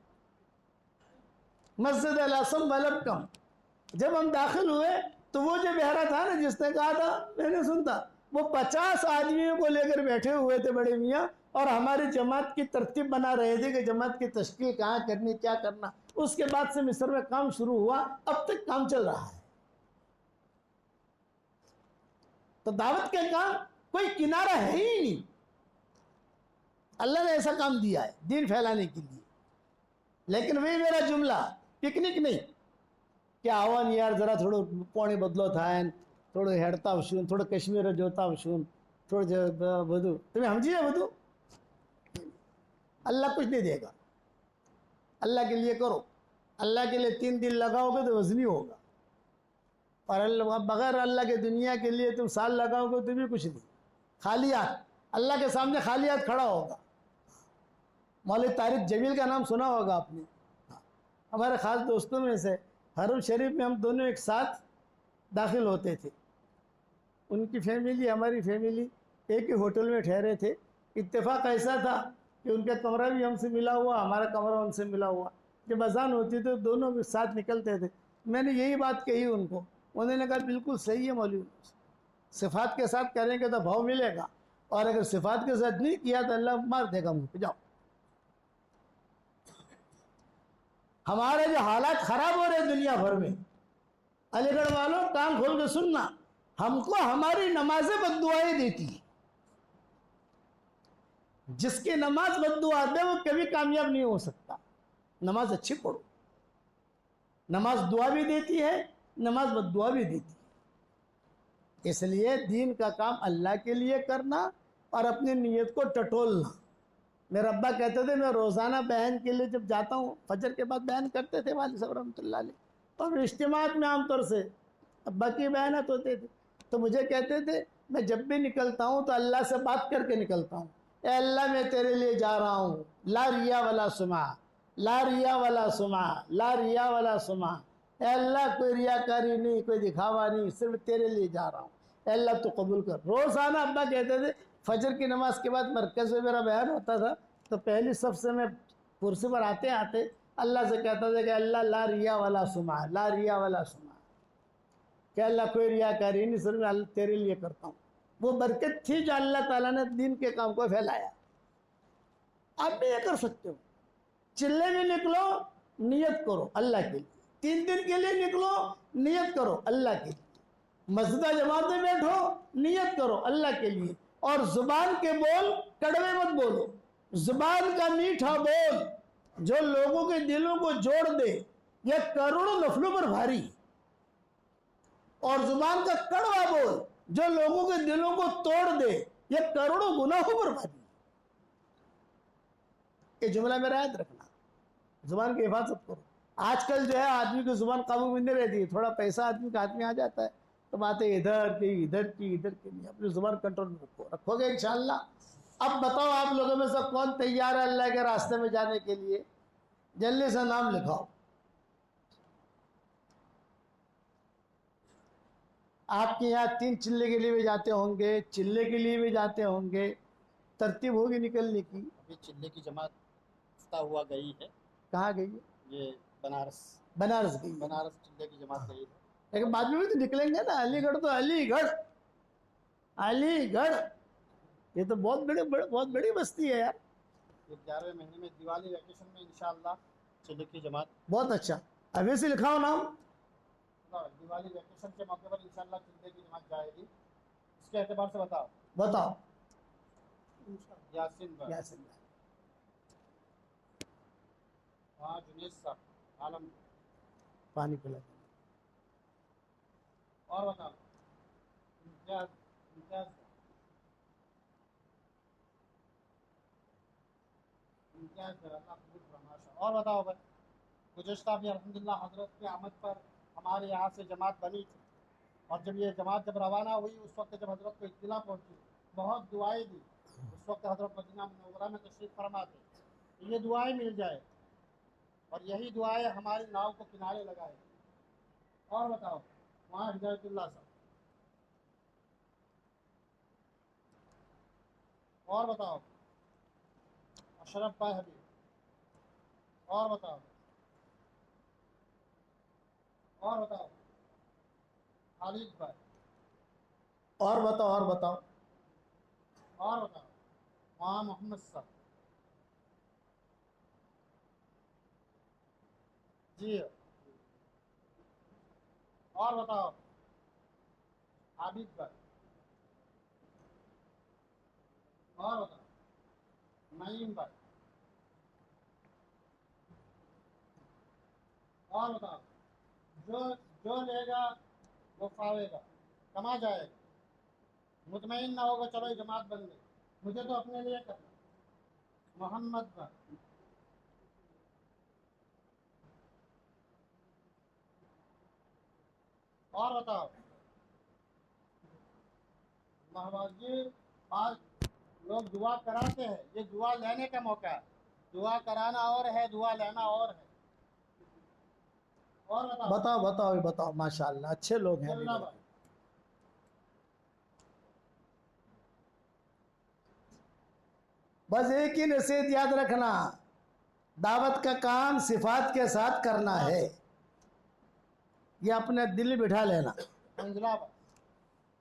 मस्जिद अल-असम वलबकम। जब हम दाखिल हुए तो वो जो बहरा था ना, जिसने कहा था, मैंने सुनता, वो 50 आदमियों को लेकर बैठे हुए थे बड़े मियाँ, और हमारी जमात की तरतीब बना रहे थे कि जमात की तश्कील कहाँ करनी, क्या करना। उसके बाद से मिस्र में काम शुरू हुआ, अब तक काम चल रहा है। तो दावत के काम कोई किनारा है ही नहीं। अल्लाह ने ऐसा काम दिया है दीन फैलाने के लिए। लेकिन वही मेरा जुमला, पिकनिक नहीं, क्या आवान यार जरा थोड़ो पानी बदलो था, थोड़ो हेड़ता वशून, थोड़ो कश्मीर जोता वशून, थोड़ो बधु, तुम्हें समझिए बधु, अल्लाह कुछ नहीं देगा। अल्लाह के लिए करो, अल्लाह के लिए 3 दिन लगाओगे तो वजनी होगा, और अल्लाह बगैर अल्लाह के दुनिया के लिए तुम साल लगाओगे तो भी कुछ नहीं, खाली हाथ, अल्लाह के सामने खाली हाथ खड़ा होगा। मौलवी तारिक जमील का नाम सुना होगा आपने, हमारे ख़ास दोस्तों में से। हरम शरीफ में हम दोनों एक साथ दाखिल होते थे, उनकी फैमिली हमारी फैमिली एक ही होटल में ठहरे थे। इत्तेफाक ऐसा था कि उनका कमरा भी हमसे मिला हुआ, हमारा कमरा उनसे मिला हुआ। जब अजान होती तो दोनों भी साथ निकलते थे। मैंने यही बात कही उनको, उन्होंने कहा बिल्कुल सही है मौलवी, सिफात के साथ करेंगे तो भाव मिलेगा, और अगर सिफात के साथ नहीं किया तो अल्लाह मार देगा मुँह पे। जाओ, हमारे जो हालात ख़राब हो रहे दुनिया भर में, अलीगढ़ वालों कान खोल के सुनना, हमको हमारी नमाजें बद्दुआएं देती है। जिसकी नमाज बद्दुआ दे वो कभी कामयाब नहीं हो सकता। नमाज अच्छी पढ़ो, नमाज दुआ भी देती है, नमाज बद्दुआ भी देती है। इसलिए दीन का काम अल्लाह के लिए करना और अपनी नीयत को टटोलना। मेरे अब्बा कहते थे, मैं रोज़ाना बयान के लिए जब जाता हूँ, फजर के बाद बयान करते थे वालिद साहब रहमतुल्लाह अलैह, और इज्तिमात में आमतौर से अब्बा के बयानात होते थे। तो मुझे कहते थे, मैं जब भी निकलता हूँ तो अल्लाह से बात करके निकलता हूँ, ए अल्लाह मैं तेरे लिए जा रहा हूँ, ला रिया वाला सुमा, ला रिया वाला सुमा, ला रिया वाला सुमा। ए अल्लाह कोई रियाकारी नहीं, कोई दिखावा नहीं, सिर्फ तेरे लिए जा रहा हूँ, अल्लाह तो कबूल कर। रोज़ाना अब्बा कहते थे, फजर की नमाज के बाद मरकज़ में मेरा बयान होता था, तो पहली सब से मैं कुर्सी पर आते आते अल्लाह से कहता था कि अल्लाह ला रिया वाला सुमा, ला रिया वाला सुमा, कि अल्लाह कोई रियाकारी नहीं, सिर्फ अल्लाह तेरे लिए करता हूँ। वो बरकत थी जो अल्लाह ताला ने दीन के काम को फैलाया। आप भी ये कर सकते हो, चिल्ले में निकलो, नियत करो अल्लाह के लिए, 3 दिन के लिए निकलो, नियत करो अल्लाह के लिए, मस्जिद जमात में बैठो, नियत करो अल्लाह के लिए, और जुबान के बोल कड़वे मत बोलो। जुबान का मीठा बोल जो लोगों के दिलों को जोड़ दे यह करोड़ों नफलों पर भारी, और जुबान का कड़वा बोल जो लोगों के दिलों को तोड़ दे यह करोड़ों गुनाहों पर भारी। ये जुमला मेरा याद रखना, जुबान की हिफाजत करो। आजकल जो है आदमी की जुबान काबू में नहीं रहती, थोड़ा पैसा आदमी का हाथ में आ जाता है तो बातें इधर की इधर की इधर की नहीं। अपनी जुबान कंट्रोल में रखो, रखोगे इंशाल्लाह। अब बताओ आप लोगों में से कौन तैयार है अल्लाह के रास्ते में जाने के लिए? जल्दी से नाम लिखाओ। आपके यहाँ 3 चिल्ले के लिए भी जाते होंगे, चिल्ले के लिए भी जाते होंगे, तरतीब होगी निकलने की। अभी चिल्ले की जमात हुआ गई है। कहाँ गई है? ये बनारस। बनारस गई। बनारस चिल्ले की जमात गई है, लेकिन बाद में भी तो निकलेंगे ना। अलीगढ़ तो अलीगढ़, अलीगढ़ ये तो बहुत बड़ी बस्ती है यार। 11वें महीने में दिवाली वैकेशन में इंशाअल्लाह चिल्ले की जमात। बहुत अच्छा, अभी से लिखाओ नाम। दिवाली वैकेशन के मौके पर इंशाअल्लाह चिल्ले की जमात जाएगी। इसके एतबार से बताओ यासीन भाई, हाँ जुनेद साहब, आलम, पानी पिला। और बताओ इम्तियाज, इम्तियाज और बताओ भाई, गुज़श्ता भी अल्हम्दुलिल्लाह हज़रत की आमद पर हमारे यहाँ से जमात बनी थी, और जब ये जमात जब रवाना हुई उस वक्त जब हज़रत को इत्तला पहुँची, बहुत दुआएं दी। उस वक्त हज़रत मदीना मुनव्वरा में तशरीफ़ फरमा थे। ये दुआएं मिल जाए और यही दुआएं हमारी नाव को किनारे लगाए। और बताओ वहाँ हिदायतुल्लाह साहब, और बताओ अशरफ भाई हबीब, और बताओ खालिद भाई, और बताओ वहाँ मोहम्मद साहब जी, और बताओ आबिद भाई, और बताओ नईम भाई, और बताओ जो लेगा वो पावेगा, कमा जाएगा, मुतमईन ना होगा चलो जमात बन गई, मुझे तो अपने लिए करना। मोहम्मद भाई, और बताओ महबाजी, आज लोग दुआ कराते हैं, ये दुआ लेने का मौका है। दुआ कराना और है, दुआ लेना और है। और बताओ माशाअल्लाह अच्छे लोग हैं। बस एक ही नसीहत याद रखना, दावत का काम सिफात के साथ करना है, ये अपने दिल बिठा लेना।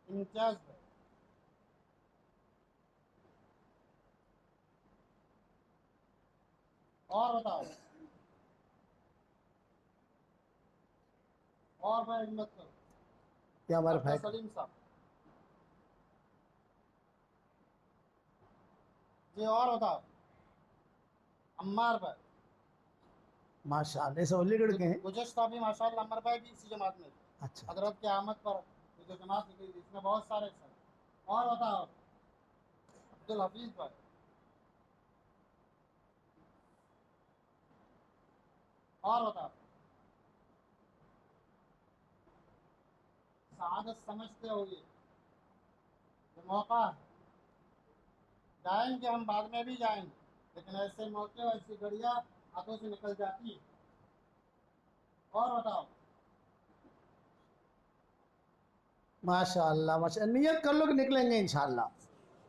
इम्तियाज और बताओ, और भाई हिम्मत करो। क्या हमारे भाई सलीम साहब जी, और बताओ अम्मार भाई, माशाअल्लाह, सब अलीगढ़ के हैं। गुज़श्ता भी माशाअल्लाह अम्मार भाई भी इसी जमात में। अच्छा, हजरत की आमद पर जो जमात निकली थी इसमें बहुत सारे सर। और बताओ अब्दुल हफीज भाई, और बताओ सआदत समझते हो ये मौका है, जाएंगे हम बाद में भी जाएंगे, लेकिन ऐसे मौके और ऐसी घड़ियां हाथों से निकल जाती है। और बताओ माशाअल्लाह माशाअल्लाह, नियत कर लो कि निकलेंगे इंशाअल्लाह,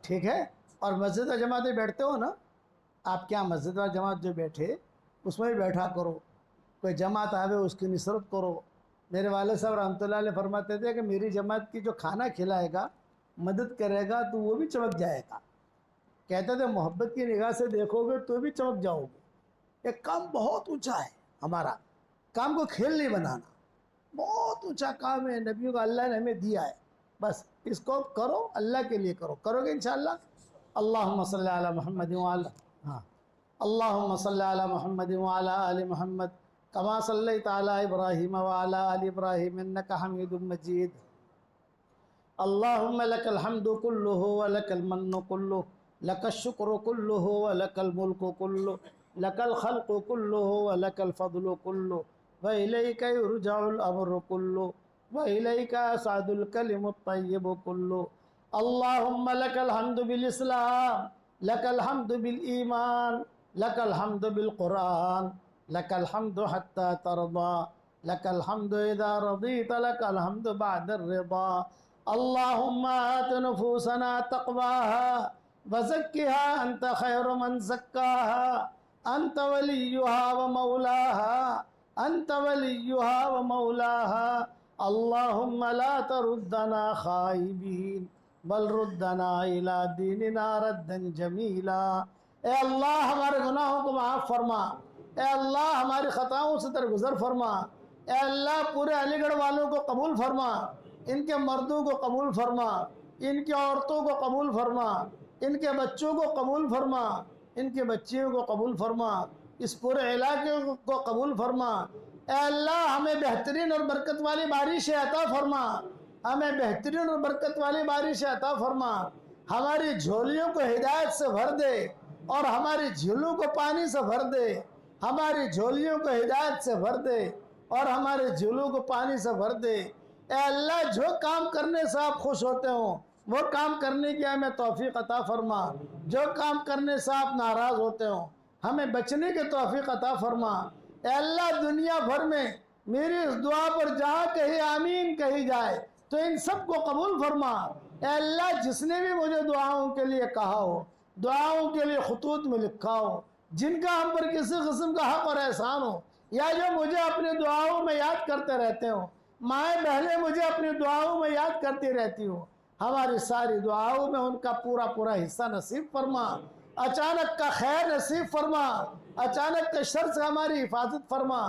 ठीक है। और मस्जिद व जमात में बैठते हो ना आप, क्या मस्जिद व जमात जो बैठे उसमें भी बैठा करो, कोई जमात आवे उसकी निसरत करो। मेरे वाले साहब रहमतुल्लाह अलैह फरमाते थे कि मेरी जमात की जो खाना खिलाएगा, मदद करेगा तो वो भी चमक जाएगा। कहते थे मोहब्बत की निगाह से देखोगे तो भी चमक जाओगे। एक काम बहुत ऊंचा है हमारा, काम को खेल नहीं बनाना, बहुत ऊंचा काम है, नबियों का अल्लाह ने हमें दिया है। बस इसको करो, अल्लाह के लिए करो, करोगे इंशाअल्लाह। अल्लाहुम्मा सल्ली अला मुहम्मद व अला, हाँ, अल्लाहुम्मा सल्ली अला मुहम्मद व अला आलि मुहम्मद कमा सल्लैता अला इब्राहीम व अला आलि इब्राहीम इन्नका हमीदुम मजीद। अल्लाहुम्मा लकल हम्दु कुल्लुहु व लकल मन्नु कुल्लुहु, लकल शुक्र कुल्लुहु व लकल मुल्कु कुल्लुहु, लकल खल्क़ु कुल्लुहु व लकल फद्लु कुल्लुहु, व इलैका युरजउल अम्रु कुल्लुहु, व इलैका यसअदुल कलिमुत तय्यिबु कुल्लुहु। अल्लाहुम्मा लकल हम्दु बिल इस्लाम, लकल हम्दु बिल ईमान, लकल हम्दु बिल कुरान, लकल हम्दु हत्ता तरदा, लकल हम्दु इज़ा रज़ीता, लकल हम्दु बअद रिदा। अल्लाहुम्मा आत नुफूसना तक़वाहा व ज़क्किहा अंत खैरु मन ज़क्काहा, अंत वलियुहा व मौलाहा, अंत वलियुहा व मौलाहा। अल्लाहुम्मा ला तरुद्दना खाइबीन बल रुद्दना इला दीनिना रद्दन जमीला। ए अल्लाह हमारे गुनाहों को माफ़ फरमा, ए अल्लाह हमारी ख़ताओं से दरगुज़र फरमा, ए अल्लाह पूरे अलीगढ़ वालों को कबूल फरमा, इनके मर्दों को कबूल फरमा, इनकी औरतों को कबूल फरमा, इनके बच्चों को कबूल फरमा, इनके बच्चियों को कबूल फरमा, इस पूरे इलाके को कबूल फरमा। ए अल्लाह हमें बेहतरीन और बरकत वाली बारिश अता फरमा, हमें बेहतरीन और बरकत वाली बारिश अता फरमा। हमारी झोलियों को हिदायत से भर दे और हमारी झीलों को पानी से भर दे, हमारी झोलियों को हिदायत से भर दे और हमारे झीलों को पानी से भर दे। ए अल्लाह जो काम करने से आप खुश होते हो वो काम करने की हमें तौफीक अता फरमा, जो काम करने से आप नाराज़ होते हो हमें बचने की तौफीक अता फरमा। ए अल्लाह दुनिया भर में मेरी इस दुआ पर जहाँ कहीं आमीन कही जाए तो इन सब को कबूल फरमा। ए अल्लाह जिसने भी मुझे दुआओं के लिए कहा हो, दुआओं के लिए खुतूत में लिखा हो, जिनका हम पर किसी किस्म का हक और एहसान हो, या जो मुझे अपनी दुआओं में याद करते रहते हो, माएँ बहनें मुझे अपनी दुआओं में याद करती रहती हो, हमारी सारी दुआओं में उनका पूरा पूरा हिस्सा नसीब फरमा। अचानक का खैर नसीब फरमा, अचानक के शर से हमारी हिफाजत फरमा,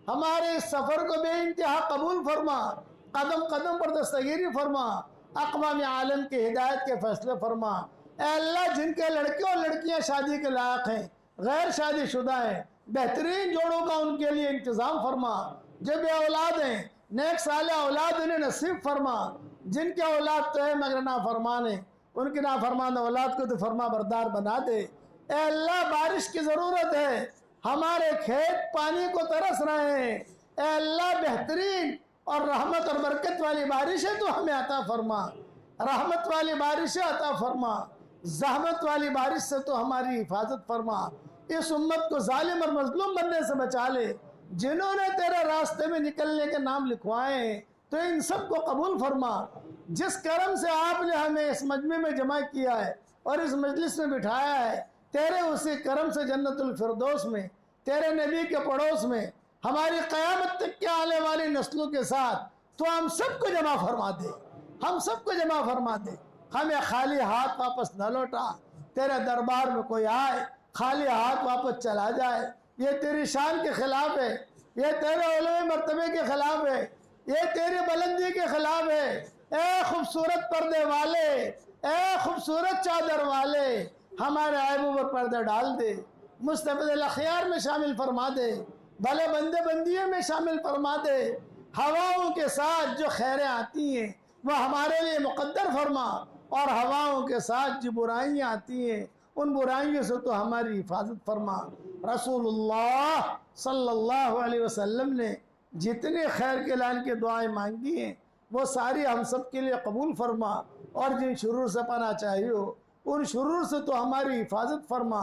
हमारे इस सफ़र को बेइंतहा कबूल फरमा, कदम कदम पर दस्तगीरी फरमा, अक़वाम आलम की हिदायत के फैसले फरमा। ए अल्लाह जिनके लड़के और लड़कियां शादी के लायक हैं, गैर शादीशुदा हैं, बेहतरीन जोड़ों का उनके लिए इंतज़ाम फरमा। जो बे औलाद हैं नेक साले औलाद उन्हें नसीब फरमा, जिनके औलाद तो है मगर नाफरमान है उनकी नाफरमान औलाद को तो फरमा बरदार बना दे। ए अल्लाह बारिश की ज़रूरत है, हमारे खेत पानी को तरस रहे हैं, ए अल्लाह बेहतरीन और रहमत और बरकत वाली बारिशें तो हमें अता फरमा, रहमत वाली बारिशें अता फरमा, ज़हमत वाली बारिश से तो हमारी हिफाजत फरमा। इस उम्मत को जालिम और मजलूम बनने से बचा ले। जिन्होंने तेरे रास्ते में निकलने के नाम लिखवाए तो इन सब को कबूल फरमा। जिस करम से आपने हमें इस मजमे में जमा किया है और इस मजलिस में बिठाया है, तेरे उसी करम से जन्नतुल फिरदौस में तेरे नबी के पड़ोस में हमारी क़यामत तक के आने वाली नस्लों के साथ तो हम सबको जमा फरमा दे, हम सबको जमा फरमा दे। हमें खाली हाथ वापस न लौटा। तेरे दरबार में कोई आए खाली हाथ वापस चला जाए, ये तेरी शान के खिलाफ है, ये तेरे उलूम मर्तबे के खिलाफ है, ये तेरी बुलंदी के खिलाफ है। ए खूबसूरत पर्दे वाले, ए खूबसूरत चादर वाले, हमारे ऐबों पर पर्दे डाल दे, मुस्तफ़िल अखियार में शामिल फरमा दे, भले बंदे बंदियों में शामिल फरमा दे। हवाओं के साथ जो खैरें आती हैं वह हमारे लिए मुक़द्दर फरमा, और हवाओं के साथ जो बुराइयाँ आती हैं उन बुराइयों से तो हमारी हिफाजत फरमा। रसूलुल्लाह सल्लल्लाहु अलैहि वसल्लम ने जितने खैर के लान की दुआएं मांगी हैं वो सारी हम सब के लिए कबूल फरमा, और जिन शुरूर से पना चाहिए हो उन शुरूर से तो हमारी हिफाजत फरमा,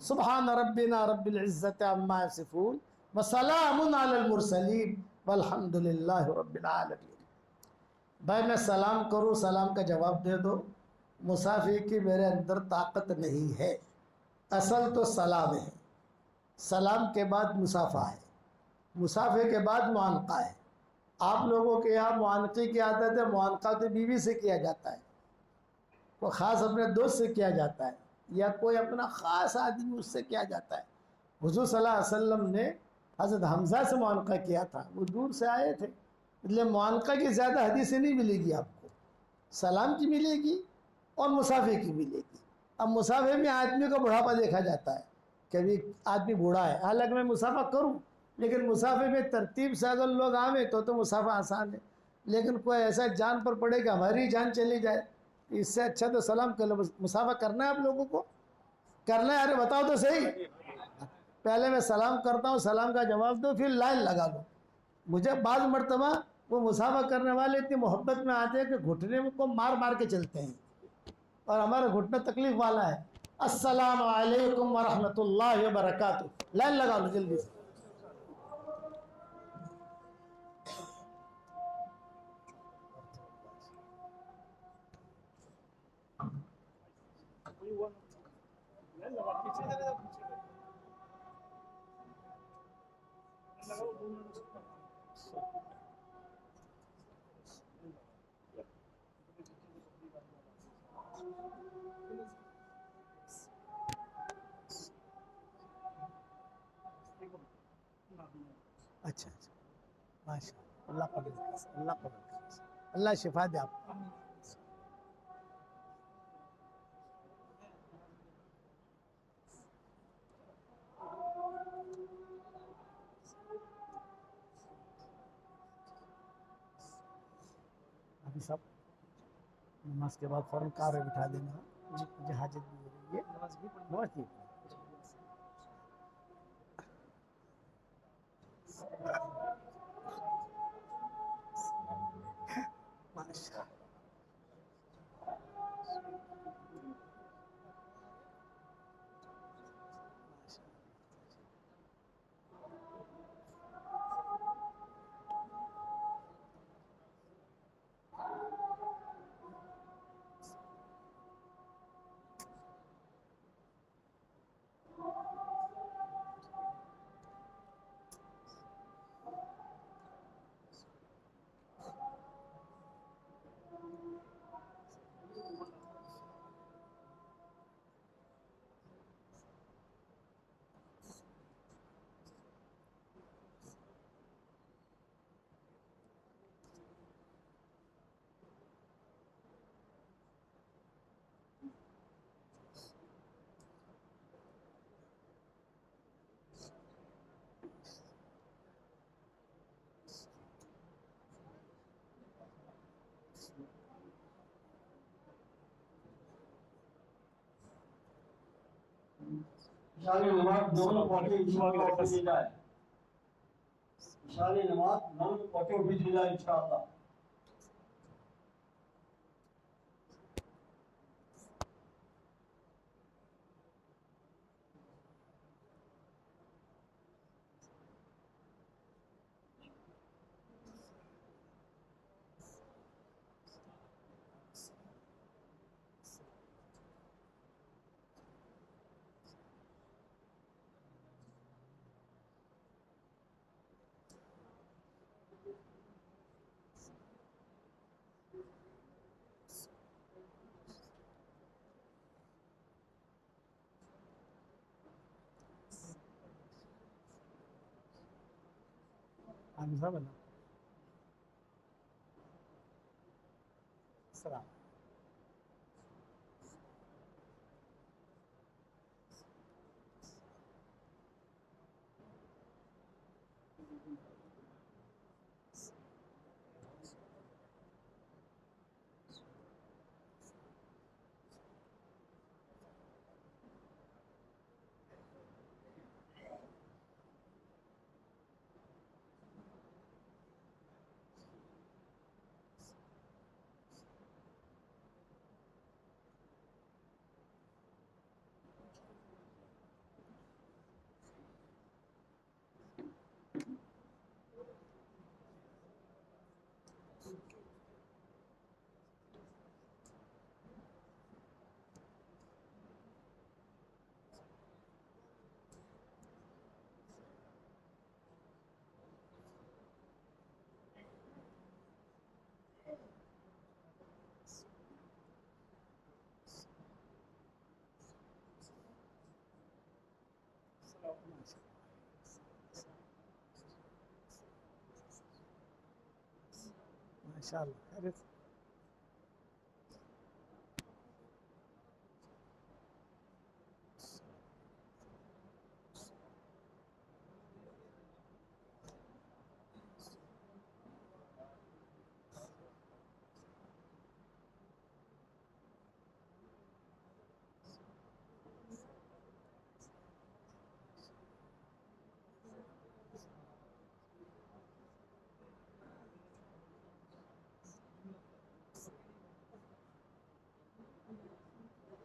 सुबहान रब्बिना रब्बिल इज़्ज़ति अम्मा यसिफून व सलामुन अलल मुरसलीन वल्हम्दुलिल्लाहि रब्बिल आलमीन। भाई मैं सलाम करूँ, सलाम का जवाब दे दो। मुसाफिर की मेरे अंदर ताकत नहीं है। असल तो सलाम है, सलाम के बाद मुसाफा है, मुसाफे के बाद मुआनका है। आप लोगों के यहाँ मुआनके की आदत है, मुआनका तो बीवी से किया जाता है, वो ख़ास अपने दोस्त से किया जाता है, या कोई अपना ख़ास आदमी उससे किया जाता है। हुज़ूर सल्लल्लाहु अलैहि वसल्लम ने हज़रत हमज़ा से मुआनका किया था, वो दूर से आए थे, इसलिए मुआनका की ज़्यादा हदीसें नहीं मिलेगी आपको, सलाम की मिलेगी और मुसाफे की मिलेगी। अब मुसाफे में आदमी का बुढ़ापा देखा जाता है, कभी आदमी बूढ़ा है, हालांकि मैं मुसाफा करूं, लेकिन मुसाफे में तरतीब से अगर लोग आवे तो मुसाफा आसान है। लेकिन कोई ऐसा जान पर पड़े कि हमारी जान चली जाए, इससे अच्छा तो सलाम कर लो। मुसाफा करना है आप लोगों को, करना है? अरे बताओ तो सही। पहले मैं सलाम करता हूँ, सलाम का जवाब दो, फिर लाइन लगा लो। मुझे बाद मरतबा वो मुसाफा करने वाले इतनी मोहब्बत में आते हैं कि घुटने को मार मार के चलते हैं, और हमारा घुटना तकलीफ वाला है। अस्सलाम वालेकुम व रहमतुल्लाहि व बरकातुहू, लाइन लगा लो जल्दी से। अच्छा अच्छा, माशा अल्लाह कबूल करे, अल्लाह कबूल करे, अल्लाह शिफा दे आपको। अभी सब नमाज के बाद फ़ौरन कार में बिठा देना, मुझे हाजत भी हो रही है, नमाज की माशा। इशारे नमाज नौन पहुंचे इंशाअल्लाह, इशारे नमाज नौन पहुंचे बिस्मिल्लाह इंशाअल्लाह। हमजा बना सलाम। इंशाअल्लाह खैरियत से।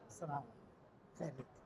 अस्सलाम वालेकुम, खैरियत।